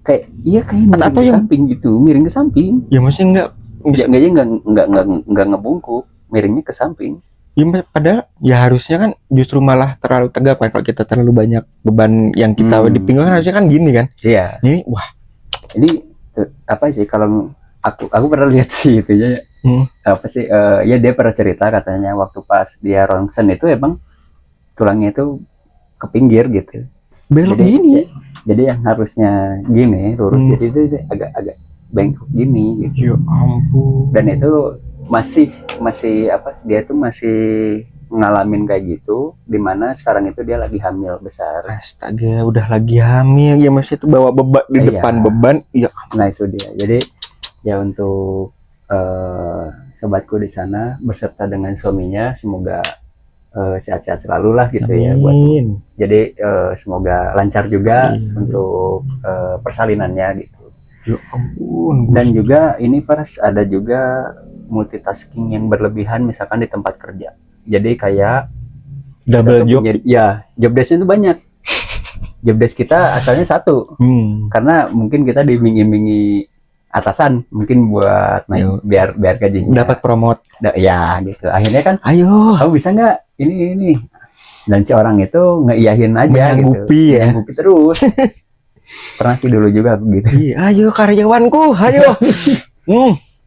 Kayak miring ke samping gitu, miring ke samping. Ya maksudnya nggak ngebungkuk, miringnya ke samping. Ya, padahal ya harusnya kan justru malah terlalu tegap kan, kalau kita terlalu banyak beban yang kita di pinggul kan harusnya kan gini kan. Iya. Ini apa sih, kalau aku pernah lihat sih itu ya. Ya dia pernah cerita katanya waktu pas dia ronsen itu emang tulangnya itu ke pinggir gitu. Belok gini. Jadi yang harusnya gini lurus, jadi itu agak bengkok gini gitu. Ya ampun. Dan itu masih dia tuh masih ngalamin kayak gitu, dimana sekarang itu dia lagi hamil besar. Astaga, udah lagi hamil ya, masih itu bawa beban di depan beban. Ya. Nah itu dia. Jadi ya untuk sobatku di sana berserta dengan suaminya, semoga sehat-sehat selalu lah gitu. Amin. Ya buat. Jadi semoga lancar juga untuk persalinannya gitu. Ya ampun. Dan juga ini ada juga multitasking yang berlebihan misalkan di tempat kerja. Jadi kayak double job. Job desk itu banyak. Job desk kita asalnya satu. Karena mungkin kita diiming-imingi atasan mungkin buat naik, biar gajinya dapat promote. Ya gitu. Akhirnya kan, Ayo, kamu bisa nggak ini, dan si orang itu ngeiyahin aja menyanggupi gitu. ya. Menyanggupi terus. Pernah sih dulu juga gitu. Iya, ayo karyawanku, ayo.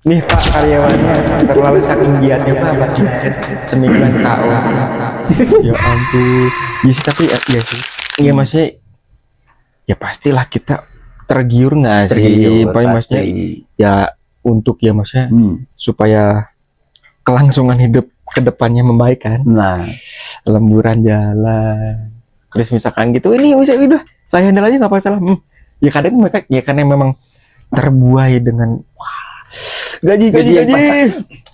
Nih Pak karyawannya terlalu saking giatnya Pak, semingguan KO. Ya ampun. Iya sih, tapi ya sih. Iya maksudnya ya pastilah kita tergiur nggak sih? Tergiur, Paling maksudnya pasti. ya untuk ya maksudnya Hmm. supaya kelangsungan hidup kedepannya membaik kan. Nah, Lemburan jalan. Terus misalkan gitu, ini bisa udah saya handle aja nggak masalah. Ya kadang mereka ya karena memang terbuai dengan gaji,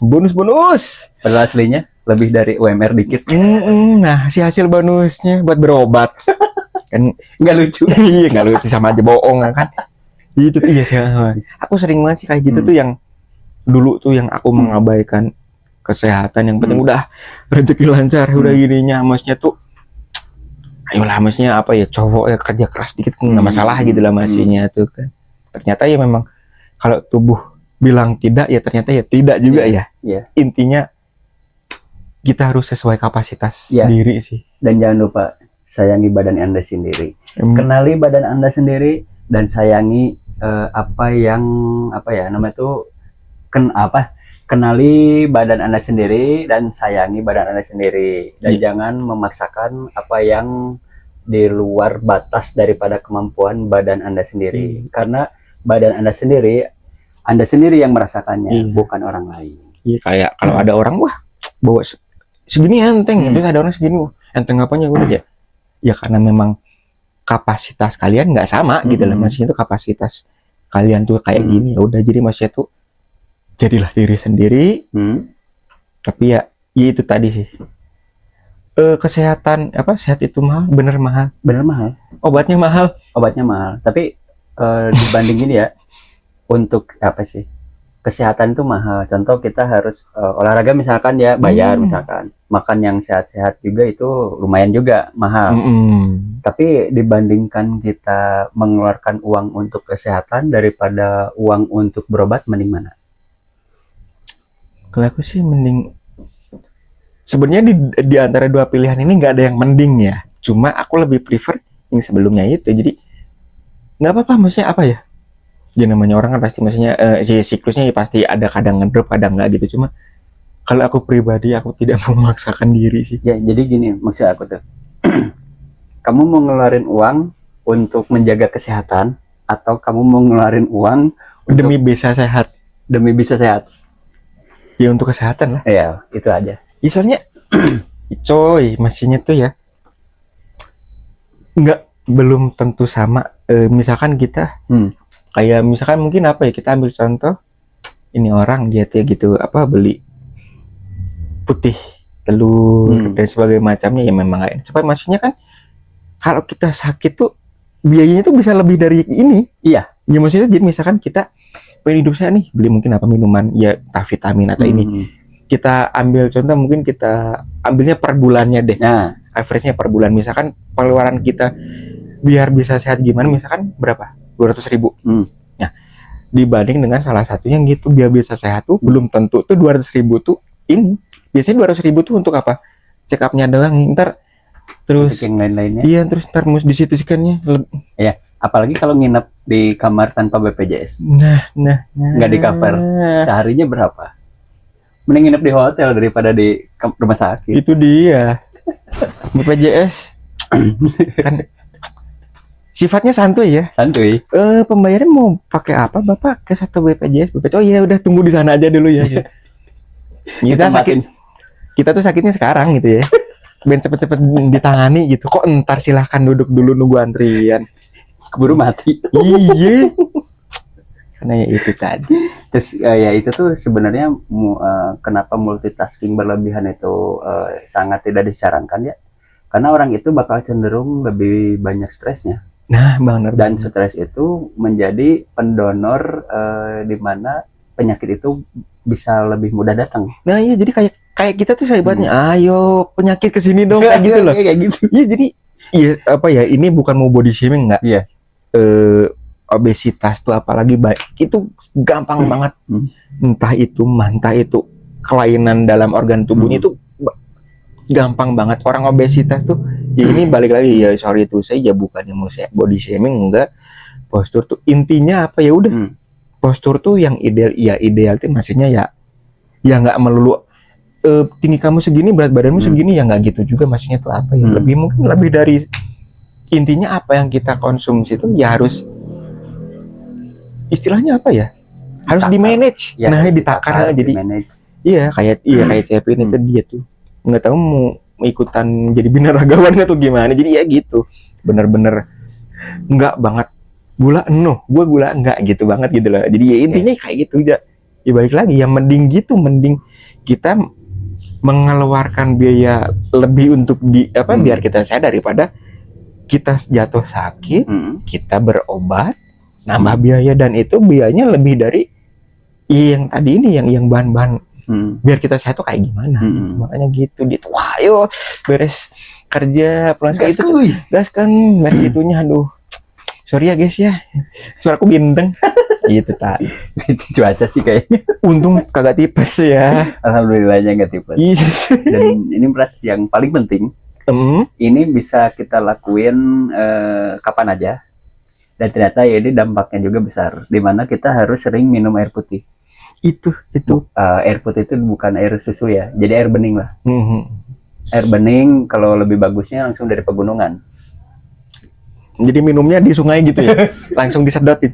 bonus. padahal aslinya lebih dari UMR dikit. Nah, si hasil bonusnya buat berobat kan Nggak lucu. iya nggak lucu, sama aja bohong kan. Itu tuh iya sih. Aku sering banget sih kayak gitu tuh, yang dulu tuh yang aku mengabaikan kesehatan, yang penting udah rezeki lancar, udah gininya, maksudnya tuh ayolah, maksudnya apa ya, cowok ya kerja keras dikit nggak masalah gitu lah maksudnya tuh kan. Ternyata ya memang kalau tubuh bilang tidak ya ternyata ya tidak juga ya. Iya. Intinya kita harus sesuai kapasitas Iya. diri sih. Dan jangan lupa sayangi badan Anda sendiri. Kenali badan Anda sendiri dan sayangi apa ya namanya tuh kenali badan Anda sendiri dan sayangi badan Anda sendiri, dan jangan memaksakan apa yang di luar batas daripada kemampuan badan Anda sendiri, karena badan Anda sendiri yang merasakannya, bukan orang lain. Iya, kayak kalau ada orang wah bawa segini enteng, terus ada orang segini enteng apanya udah ya. Ya karena memang kapasitas kalian nggak sama gitu lah, maksudnya itu kapasitas kalian tuh kayak gini, ya udah, jadi maksudnya tuh jadilah diri sendiri. Tapi ya itu tadi sih, kesehatan sehat itu mahal, bener mahal, obatnya mahal, tapi dibandingin ya untuk apa sih, kesehatan itu mahal. Contoh kita harus olahraga misalkan ya bayar, misalkan makan yang sehat-sehat juga itu lumayan juga mahal. Tapi dibandingkan kita mengeluarkan uang untuk kesehatan daripada uang untuk berobat, mending mana? Kalau aku sih mending, sebenarnya di antara dua pilihan ini nggak ada yang mending ya. Cuma aku lebih prefer yang sebelumnya itu. Jadi nggak apa-apa, maksudnya apa ya? Ya namanya orang kan pasti, maksudnya si siklusnya ya pasti ada, kadang ngedrop kadang nggak gitu. Cuma kalau aku pribadi aku tidak memaksakan diri sih. Ya jadi gini maksud aku tuh, kamu mau ngeluarin uang untuk menjaga kesehatan atau kamu mau ngeluarin uang demi bisa sehat? Demi bisa sehat. Ya untuk kesehatan lah. Iya, itu aja. Ya, soalnya coy, masihnya tuh ya belum tentu sama. Misalkan kita kayak misalkan mungkin apa ya, kita ambil contoh ini orang dia tuh gitu beli putih, telur dan sebagainya macamnya, ya memang nggak enak. Coba maksudnya kan kalau kita sakit tuh biayanya tuh bisa lebih dari ini. Iya. Ya maksudnya jadi misalkan kita pengen hidup sehat nih, beli mungkin minuman ya entah vitamin atau ini. Kita ambil contoh, mungkin kita ambilnya per bulannya deh. Nah, average-nya per bulan. Misalkan pengeluaran kita biar bisa sehat gimana, misalkan berapa? 200.000. Nah, dibanding dengan salah satunya gitu, biar bisa sehat tuh belum tentu tuh 200.000 tuh ini. Biasanya 200.000 tuh untuk apa? Check up-nya doang, ntar terus yang lain-lainnya. Iya, terus ntar di situ sekiannya. Ya, apalagi kalau nginep di kamar tanpa BPJS. Nah. Nggak di cover. Seharinya berapa? Mending nginep di hotel daripada di rumah sakit. Itu dia. BPJS kan sifatnya santuy ya. Santuy. Pembayaran mau pakai apa Bapak? Ke satu BPJS. Oh iya, udah tunggu di sana aja dulu ya. Kita sakit. Kita tuh sakitnya sekarang gitu ya. Ben cepet-cepet ditangani gitu. Kok entar silahkan duduk dulu nunggu antrian. Keburu mati. Iya. Karena ya itu tadi. Terus ya itu tuh sebenarnya kenapa multitasking berlebihan itu sangat tidak disarankan ya. Karena orang itu bakal cenderung lebih banyak stresnya. Nah, benar. Dan stres itu menjadi pendonor di mana penyakit itu bisa lebih mudah datang. Nah, iya, jadi kayak kita tuh sahabatnya, ayo penyakit kesini dong, kayak gitu loh. Kayak gitu. Iya, jadi iya apa ya, ini bukan mau body shaming enggak. Iya. obesitas tuh apalagi baik itu gampang banget. Entah itu kelainan dalam organ tubuhnya itu gampang banget. Orang obesitas tuh ya ini balik lagi ya, sorry itu saya ya bukannya mau body shaming, enggak. Postur tuh intinya apa ya udah. Postur tuh yang ideal tuh maksudnya ya nggak melulu tinggi kamu segini, berat badanmu segini, ya nggak gitu juga maksudnya tuh apa ya, mungkin lebih dari intinya apa yang kita konsumsi itu ya harus istilahnya apa ya, harus di manage ya, nah ditakar jadi manage. Kayak CP ini tuh dia tuh nggak tahu mau ikutan jadi binaragawan atau gimana, jadi ya gitu bener-bener nggak banget gula enggak gitu banget gitu lah, jadi ya intinya kayak gitu aja. Ya balik lagi ya mending kita mengeluarkan biaya lebih untuk biar kita sehat daripada kita jatuh sakit, kita berobat nambah biaya, dan itu biayanya lebih dari yang tadi ini yang bahan-bahan biar kita sehat tuh kayak gimana. Gitu. Makanya gitu wah ayo beres kerja pulang sekali itu gas kan beres itunya, aduh sorry ya guys ya suaraku gendeng gitu tak. Itu cuaca sih kayaknya. Untung kagak tipes ya. Alhamdulillahnya nggak tipes. Dan ini Pras yang paling penting, ini bisa kita lakuin kapan aja, dan ternyata ya ini dampaknya juga besar, dimana kita harus sering minum air putih. Itu air putih itu bukan air susu ya, jadi air bening lah. Air bening kalau lebih bagusnya langsung dari pegunungan. Jadi minumnya di sungai gitu ya, langsung disedotin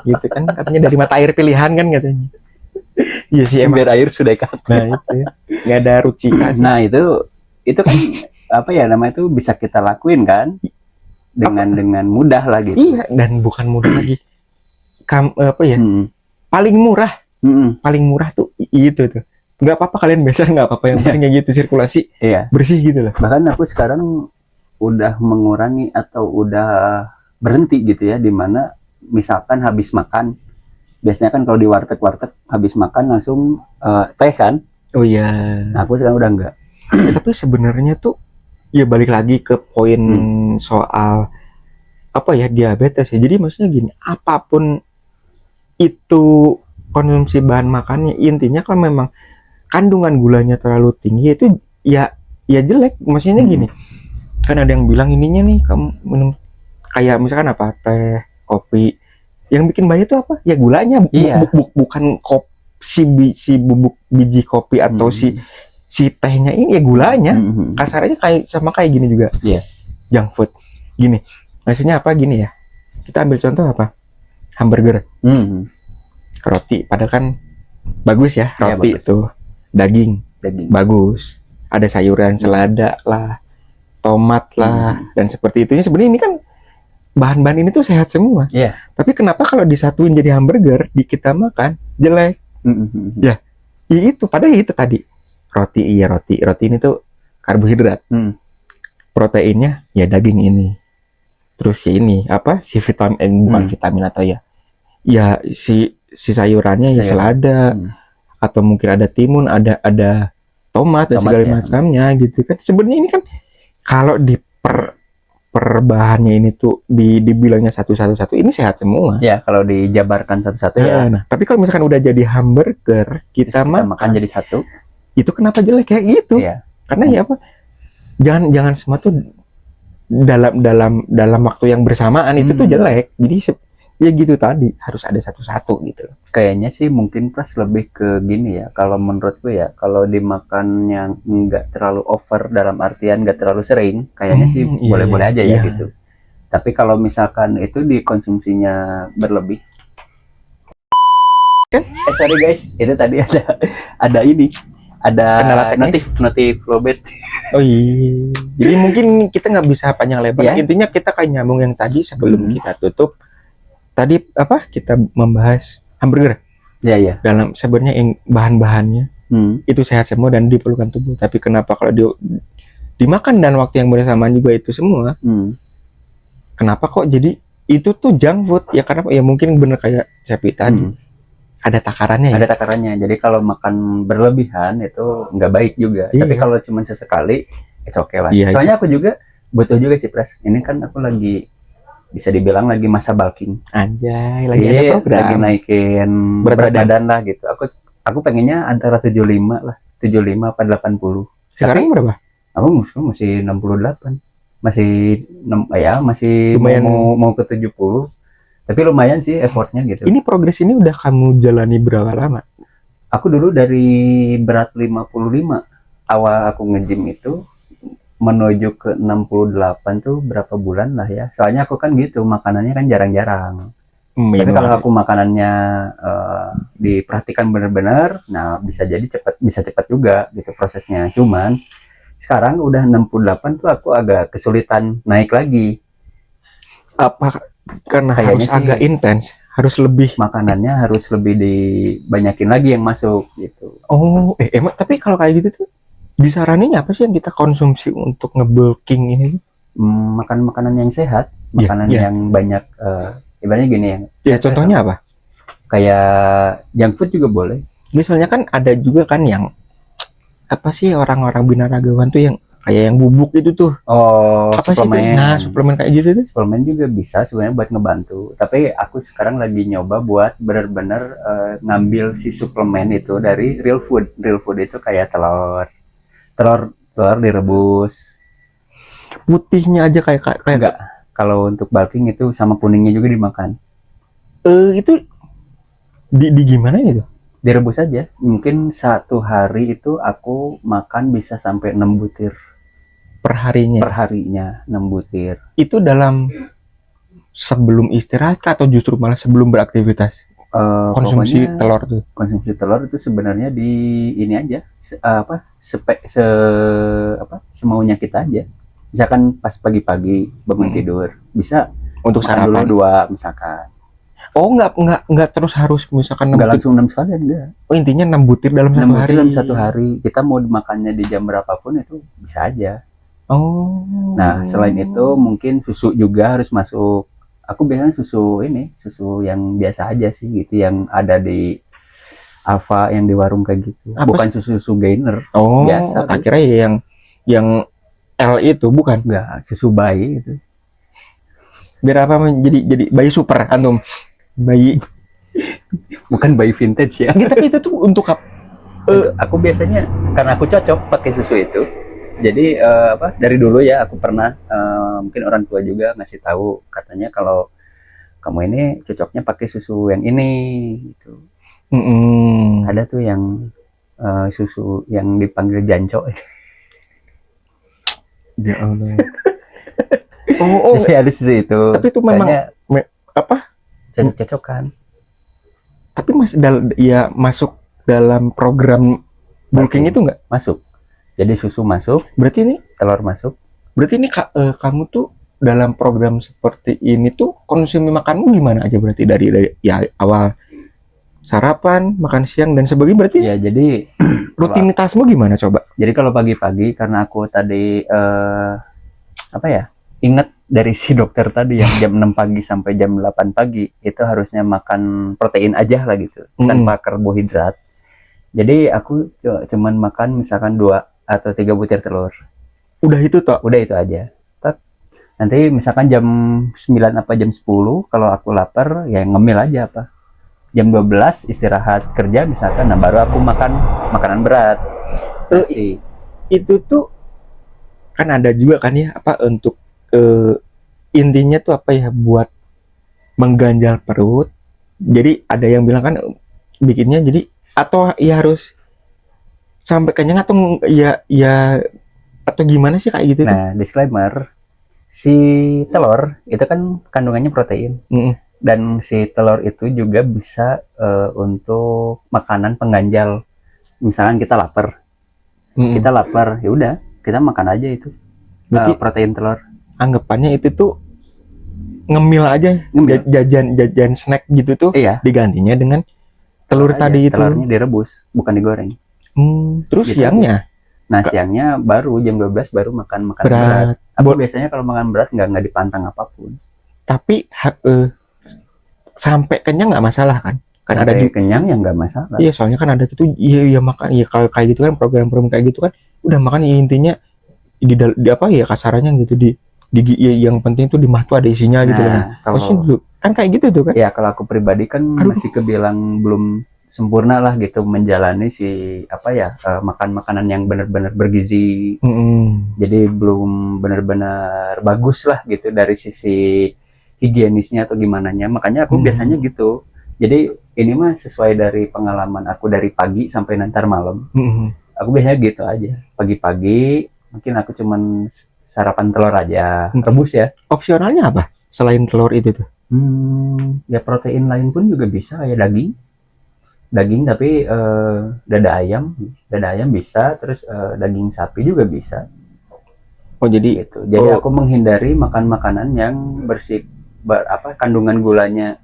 gitu kan, katanya dari mata air pilihan kan katanya. Iya sih, sumber air sudah dekat. Nah itu ya, nggak ada rucika sih. Nah itu kan apa ya namanya itu bisa kita lakuin kan dengan mudah lah gitu. Iya, dan bukan mudah lagi, paling murah tuh itu tuh. Nggak apa-apa kalian besar, nggak apa-apa, yang penting kayak gitu sirkulasi bersih gitu loh. Bahkan aku sekarang udah mengurangi atau udah berhenti gitu ya, dimana misalkan habis makan, biasanya kan kalau di warteg habis makan langsung teh kan. Oh iya. Nah, aku sekarang udah enggak. Tapi sebenarnya tuh ya balik lagi ke poin soal apa ya, diabetes ya. Jadi maksudnya gini, apapun itu konsumsi bahan makannya, intinya kalau memang kandungan gulanya terlalu tinggi itu ya jelek. Maksudnya gini, kan ada yang bilang ininya nih kamu minum kayak misalkan apa teh, kopi, yang bikin bahaya itu apa ya, gulanya. Bukan si bubuk biji kopi atau si tehnya ini ya gulanya. Kasarnya kayak gini juga junk food gini. Maksudnya apa gini ya, kita ambil contoh apa, hamburger, roti, padahal kan bagus ya roti bagus. Itu daging bagus, ada sayuran, selada lah, tomat lah, dan seperti itu. Sebenarnya ini kan bahan-bahan ini tuh sehat semua. Tapi kenapa kalau disatuin jadi hamburger kita makan jelek? Ya itu padahal itu tadi roti ini tuh karbohidrat, proteinnya ya daging ini, terus ya ini apa si vitamin bukan vitamin atau ya si sayurannya ya selada, atau mungkin ada timun, ada tomat dan segala macamnya gitu kan. Sebenarnya ini kan kalau di per bahannya ini tuh dibilangnya satu ini sehat semua ya kalau dijabarkan satu-satu ya. Nah, tapi kalau misalkan udah jadi hamburger kita makan jadi satu, itu kenapa jelek kayak gitu? Karena ya apa, jangan semua tuh dalam waktu yang bersamaan itu tuh jelek. Jadi ya gitu tadi, harus ada satu-satu gitu. Kayaknya sih mungkin plus lebih ke gini ya, kalau menurutku ya, kalau dimakannya nggak terlalu over dalam artian nggak terlalu sering, kayaknya sih boleh-boleh aja ya gitu. Tapi kalau misalkan itu dikonsumsinya berlebih kan, sorry guys, itu tadi ada ini, ada notif lowbat. Oh iya, jadi mungkin kita nggak bisa panjang lebar. Intinya kita kayak nyambung yang tadi sebelum kita tutup. Tadi apa, kita membahas hamburger dalam sebenarnya yang bahan-bahannya itu sehat semua dan diperlukan tubuh. Tapi kenapa kalau dimakan dan waktu yang bersamaan juga itu semua, kenapa kok jadi itu tuh junk food ya? Karena ya mungkin bener kayak Cepi tadi, ada takarannya. Jadi kalau makan berlebihan itu nggak baik juga. Tapi kalau cuma sesekali it's okay lah. Soalnya aku juga butuh juga sih Pres, ini kan aku lagi bisa dibilang lagi masa bulking. Anjay, lagi ada Iya, program. lagi naikin Berat berat badan. badan lah gitu. Aku pengennya antara 75 lah, 75 apa 80. Sekarang Tapi berapa? aku masih 68. Masih masih Lumayan. mau ke 70. Tapi lumayan sih effortnya gitu. Ini progres ini udah kamu jalani berapa lama? Aku dulu dari berat 55 awal aku nge-gym itu menuju ke 68 tuh berapa bulan lah ya. Soalnya aku kan gitu, makanannya kan jarang-jarang. Tapi kalau aku makanannya diperhatikan benar-benar, nah bisa cepat juga gitu prosesnya. Cuman sekarang udah 68 tuh aku agak kesulitan naik lagi. Apa karena Kayaknya harus agak sih intens, harus lebih. makanannya harus lebih dibanyakin lagi yang masuk gitu. Oh, emang tapi kalau kayak gitu tuh disaranin apa sih yang kita konsumsi untuk nge-bulking ini? Makan makanan yang sehat, Iya, makanan iya. yang banyak ibaratnya gini ya. Ya contohnya apa? Kayak junk food juga boleh. Ya, soalnya kan ada juga kan yang apa sih orang-orang binaragawan tuh yang kayak yang bubuk itu tuh. Oh, Apa sih itu? suplemen. Nah, suplemen kayak gitu tuh. Suplemen juga bisa sebenarnya buat ngebantu. Tapi aku sekarang lagi nyoba buat benar-benar ngambil si suplemen itu dari real food. Real food itu kayak telur direbus. Putihnya aja kayak Enggak. Kalau untuk bulking itu sama kuningnya juga dimakan. Itu di gimana gitu? Direbus aja. Mungkin satu hari itu aku makan bisa sampai 6 butir Per harinya. per harinya, 6 butir. Itu dalam sebelum istirahat kah, atau justru malah sebelum beraktivitas? Konsumsi Pokoknya telur tuh. konsumsi telur itu sebenarnya di ini aja semaunya kita aja. Misalkan pas pagi-pagi bangun tidur bisa Untuk makan dulu sarapan. 2 misalkan. Oh, nggak terus harus misalkan 6 Enggak butir. langsung 6 sekalian, enggak. Oh, intinya 6 butir dalam 6 satu butir hari. dalam satu hari. Kita mau dimakannya di jam berapapun itu bisa aja. Oh. Nah, selain itu mungkin susu juga harus masuk. Aku biasanya susu yang biasa aja sih gitu, yang ada di Alfa yang di warung kayak gitu. Apa Bukan susu gainer, Oh, biasa. tak kira ya yang L itu bukan. Enggak, susu bayi gitu. Biar apa jadi bayi super antum. Bayi. Bukan bayi vintage ya. Nggak, tapi itu tuh untuk apa? Aku biasanya karena aku cocok pakai susu itu. Jadi dari dulu ya aku pernah mungkin orang tua juga ngasih tahu, katanya kalau kamu ini cocoknya pakai susu yang ini gitu. Ada tuh yang susu yang dipanggil janco. Ya Allah. Oh, Jadi ada susu itu. tapi itu memang kayaknya apa? cocok-cocokan. Tapi masuk dalam program bulking itu nggak? Masuk. Jadi susu masuk, Berarti telur masuk. kamu tuh dalam program seperti ini tuh konsumsi makanmu gimana aja, berarti dari ya awal sarapan, makan siang dan sebagainya, berarti Ya jadi rutinitasmu gimana coba? Jadi kalau pagi-pagi karena aku tadi ingat dari si dokter tadi yang jam 6 pagi sampai jam 8 pagi itu harusnya makan protein aja lah gitu, tanpa karbohidrat. Jadi aku cuman makan misalkan 2 atau 3 butir telur. Udah itu toh? Udah itu aja. Nanti misalkan jam 9 apa jam 10 kalau aku lapar ya ngemil aja apa. Jam 12 istirahat kerja misalkan, nah baru aku makan makanan berat. Nasi. Itu tuh kan ada juga kan ya apa untuk intinya tuh apa ya, buat mengganjal perut. Jadi ada yang bilang kan bikinnya jadi atau ya harus sampai kenyang atau ya atau gimana sih kayak gitu tuh? Nah, disclaimer, si telur itu kan kandungannya protein. Dan si telur itu juga bisa untuk makanan pengganjal. Misalkan kita lapar, ya udah kita makan aja itu. Berarti protein telur. Anggapannya itu tuh ngemil aja, Ngemil. jajan snack gitu tuh. Iya. Digantinya dengan telur aja. tadi itu. Telurnya direbus, bukan digoreng. Terus Gitu siangnya? Nah, siangnya baru jam 12 baru makan berat. Aku biasanya kalau makan berat nggak dipantang apapun. Tapi sampai kenyang nggak masalah kan? Kan ada juga kenyang ya nggak masalah. Iya, soalnya kan ada gitu. Iya makan. Iya, kalau kayak gitu kan program kayak gitu kan udah makan ya, intinya di apa ya kasarannya gitu, yang penting tuh di mah tuh ada isinya gitu kan. kalau Kan kayak gitu tuh kan. ya kalau aku pribadi kan Aduh. masih kebilang belum sempurna lah gitu menjalani si makan makanan yang benar-benar bergizi. Jadi belum benar-benar bagus lah gitu dari sisi higienisnya atau gimana nya. Makanya aku biasanya gitu. Jadi ini mah sesuai dari pengalaman aku dari pagi sampai nanti malam. Aku biasanya gitu aja. Pagi-pagi mungkin aku cuman sarapan telur aja, rebus ya. Opsionalnya apa selain telur itu tuh? Ya protein lain pun juga bisa, kayak daging tapi dada ayam bisa, terus daging sapi juga bisa. Oh jadi Gitu. Jadi aku menghindari makan makanan yang kandungan gulanya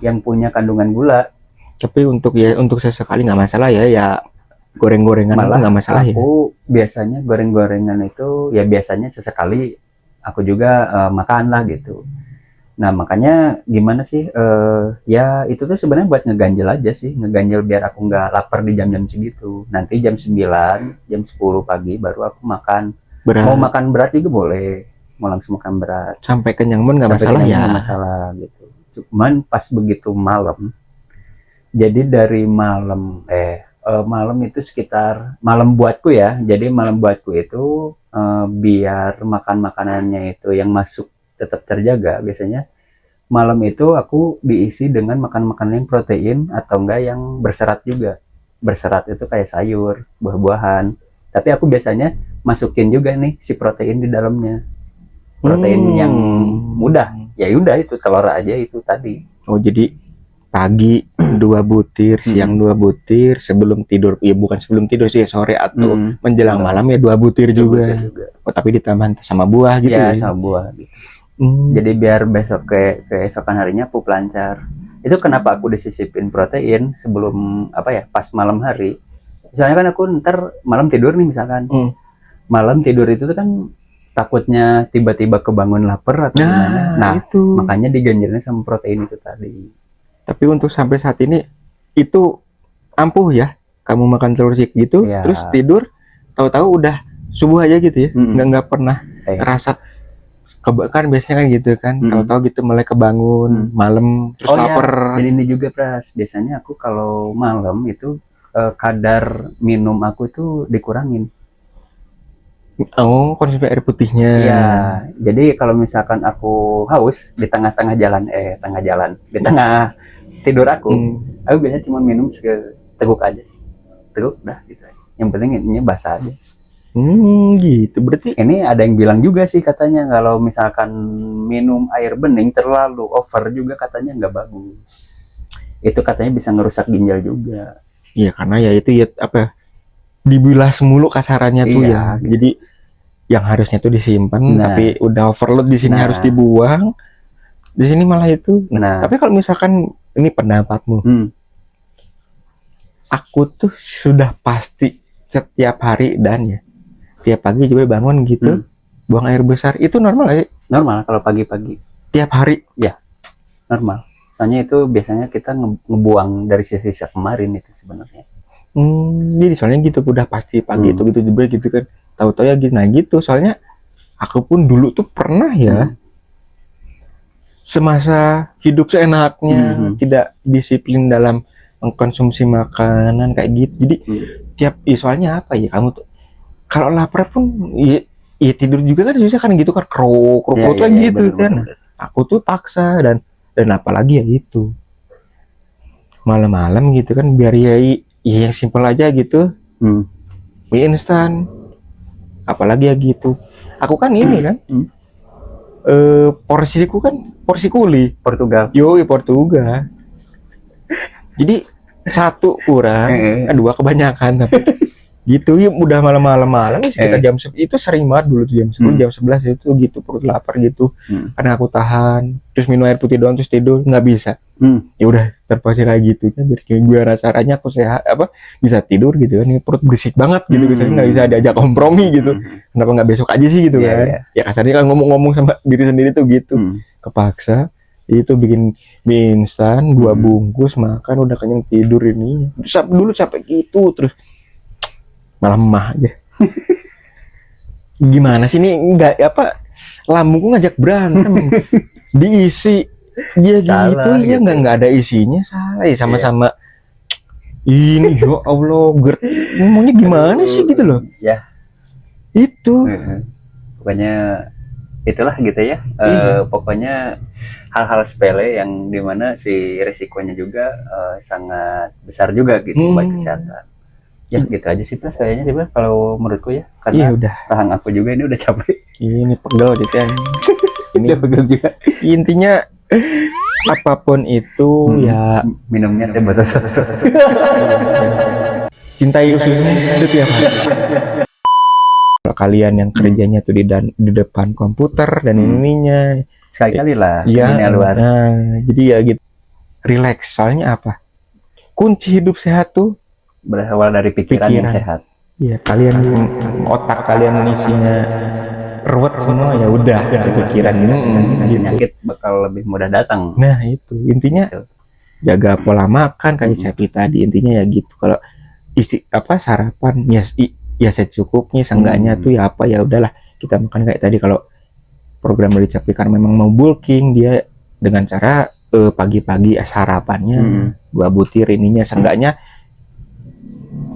yang punya kandungan gula. tapi untuk sesekali nggak masalah ya goreng-gorengan Malah nggak masalah ya. aku biasanya goreng-gorengan itu ya biasanya sesekali aku juga makan lah gitu. Nah makanya gimana sih ya itu tuh sebenarnya buat ngeganjel aja sih, ngeganjel biar aku nggak lapar di jam-jam segitu. Nanti jam 9 jam 10 pagi baru aku makan. Mau makan berat juga boleh, mau langsung makan berat sampai kenyang pun nggak masalah ya. Nggak masalah gitu. Cuman pas begitu malam, jadi dari malam malam itu sekitar malam buatku ya. Jadi malam buatku itu biar makan makanannya itu yang masuk tetap terjaga. Biasanya malam itu aku diisi dengan makan makanan yang protein atau enggak yang berserat juga. Berserat itu kayak sayur, buah-buahan. Tapi aku biasanya masukin juga nih si protein di dalamnya. Protein yang mudah. Ya udah itu telur aja itu tadi. Oh jadi pagi 2 butir, siang 2 butir, sebelum tidur ya bukan sebelum tidur sih sore atau menjelang malam ya 2 butir juga. Oh tapi ditambah sama buah gitu ya. Sama buah gitu. Jadi biar besok keesokan harinya pup lancar. Itu kenapa aku disisipin protein sebelum pas malam hari. Soalnya kan aku ntar malam tidur nih misalkan. Malam tidur itu tuh kan takutnya tiba-tiba kebangun lapar atau gimana. Nah itu. Makanya diganjilnya sama protein itu tadi. Tapi untuk sampai saat ini itu ampuh ya. Kamu makan telur sik gitu, terus tidur, tahu-tahu udah subuh aja gitu ya. Nggak pernah rasa kan biasanya kan gitu kan, tahu-tahu gitu mulai kebangun malam terus lapar. Ya. Ini juga Pras, biasanya aku kalau malam itu kadar minum aku itu dikurangin. Oh, konsumsi air putihnya. Iya, jadi kalau misalkan aku haus di tengah-tengah jalan, di tengah tidur aku biasanya cuma minum seteguk aja sih, teguk dah gitu. Yang penting ini basah aja. Gitu. Berarti ini ada yang bilang juga sih katanya kalau misalkan minum air bening terlalu over juga katanya nggak bagus. Itu katanya bisa ngerusak ginjal juga. Iya karena ya itu ya dibilas mulu kasarannya tuh ya. Jadi yang harusnya tuh disimpan tapi udah overload di sini harus dibuang. Di sini malah itu. Tapi kalau misalkan ini pendapatmu, aku tuh sudah pasti setiap hari dan ya tiap pagi juga bangun gitu, buang air besar, itu normal aja? Normal kalau pagi-pagi. Tiap hari? Ya, normal. Soalnya itu biasanya kita ngebuang dari sisa-sisa kemarin itu sebenarnya. Jadi soalnya gitu, udah pasti pagi itu gitu juga gitu kan. Tahu-tahu ya gitu, nah gitu. Soalnya aku pun dulu tuh pernah ya, semasa hidup seenaknya, tidak disiplin dalam mengkonsumsi makanan kayak gitu. Jadi soalnya apa ya, kamu tuh kalau lapar pun ya tidur juga kan susah kan gitu kan, kruk kan gitu kan. Aku tuh paksa dan apalagi ya itu malam-malam gitu kan, biar ya yang simpel aja gitu, mie instan, apalagi ya gitu. Aku kan ini kan porsiku kan porsi kuli Portugal. Portugal. Jadi satu kurang, dua kebanyakan tapi gitu ya udah malam-malam sekitar jam itu sering banget dulu tuh jam 10 jam 11 itu gitu perut lapar gitu. Karena aku tahan terus minum air putih doang terus tidur nggak bisa. Ya udah terpaksa kayak gitu kan biar rasanya aku sehat bisa tidur gitu kan, perut berisik banget gitu biasanya nggak bisa diajak kompromi gitu. Kenapa nggak besok aja sih gitu kan. Ya kasarnya kan ngomong-ngomong sama diri sendiri tuh gitu. Kepaksa itu bikin mie instan 2 bungkus makan udah kenyang tidur ini. Dulu sampai gitu terus malah mah aja. Gimana sih ini enggak lambungku ngajak berantem. Diisi dia Salah gitu ya, gitu. nggak ada isinya, salah ya, sama-sama ini ya Allah, ngomongnya gimana sih gitu loh. Ya, Itu pokoknya itulah gitu ya. Iya. Pokoknya hal-hal sepele yang dimana si resikonya juga sangat besar juga gitu buat kesehatan. Ya gitu aja sih Pras kayaknya sih Pras kalau menurutku ya, Iya karena udah, rahang aku juga ini udah capek. ini pegel gitu kan. Ini Udah pegel juga. intinya apapun itu ya Minumnya teh botol satu. cintai ususnya itu tiap hari. Kalau kalian yang kerjanya tuh di depan komputer dan ininya, Sekali-kali lah ya, dunia luar. nah, jadi ya gitu, relax. Soalnya apa? Kunci hidup sehat tuh, Berawal dari pikiran yang Pikiran. sehat. ya kalian otak kalian isinya ruwet semua, ya udah pikiran gitu. Penyakit bakal lebih mudah datang. Nah itu intinya, Gitu. jaga pola makan kayak Cepi tadi, intinya ya gitu. Kalau sarapan ya secukupnya, seenggaknya tuh ya apa, ya udahlah kita makan kayak tadi. Kalau program dari Cepi kan memang mau bulking, dia dengan cara pagi-pagi sarapannya 2 butir ininya, seenggaknya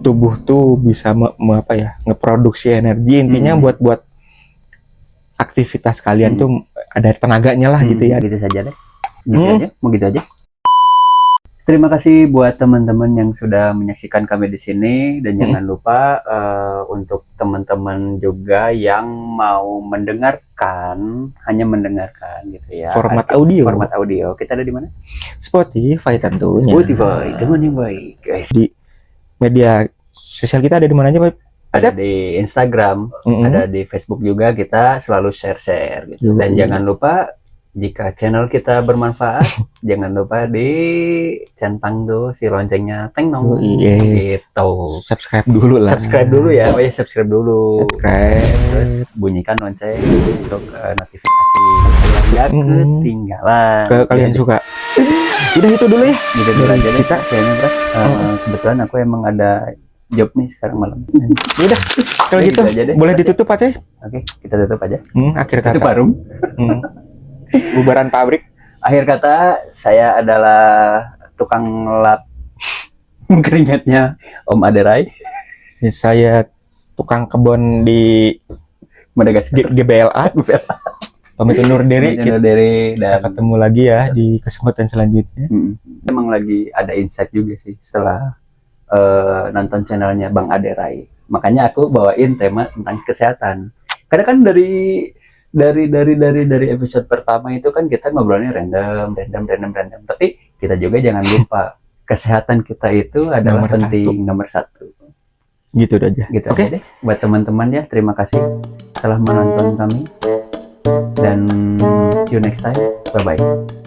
tubuh tuh bisa ngeproduksi energi, intinya buat aktivitas kalian tuh ada tenaganya lah gitu ya. Gitu saja deh. Gitu aja, mau gitu aja. Terima kasih buat teman-teman yang sudah menyaksikan kami di sini, dan jangan lupa untuk teman-teman juga yang mau mendengarkan, hanya mendengarkan gitu ya. Format audio. Kita ada di mana? Spotify tentunya. Spotify, teman yang baik, guys. Di media sosial kita ada di mana aja, Pak? Ada di Instagram, ada di Facebook juga, kita selalu share gitu. Dan jangan lupa, jika channel kita bermanfaat, jangan lupa dicentang tuh si loncengnya, teng nong gitu. Subscribe dulu lah. Subscribe dulu ya, subscribe dulu. Terus Bunyikan lonceng untuk notifikasi biar ketinggalan. Kalian suka. Udah itu dulu ya. Gitu dulu aja deh. Kita Kayaknya Pras, kebetulan aku emang ada job nih sekarang malam. Udah, kalau gitu aja deh. boleh ditutup aja. Oke, kita tutup aja. Akhir kata. Tutup warung. Bubaran pabrik. Akhir kata, saya adalah tukang lap keringatnya Om Aderai. Saya tukang kebun di Madagaskar. GBLA. Pamit undur diri. Kita Kita ketemu lagi ya di kesempatan selanjutnya. Emang lagi ada insight juga sih setelah nonton channelnya Bang Aderai. Makanya aku bawain tema tentang kesehatan. Karena kan dari episode pertama itu kan kita ngobrolnya random. Tapi kita juga jangan lupa kesehatan kita itu adalah penting, nomor satu. Gitu aja. Gitu aja deh. Buat teman-teman ya, terima kasih telah menonton kami. Dan see you next time. Bye-bye.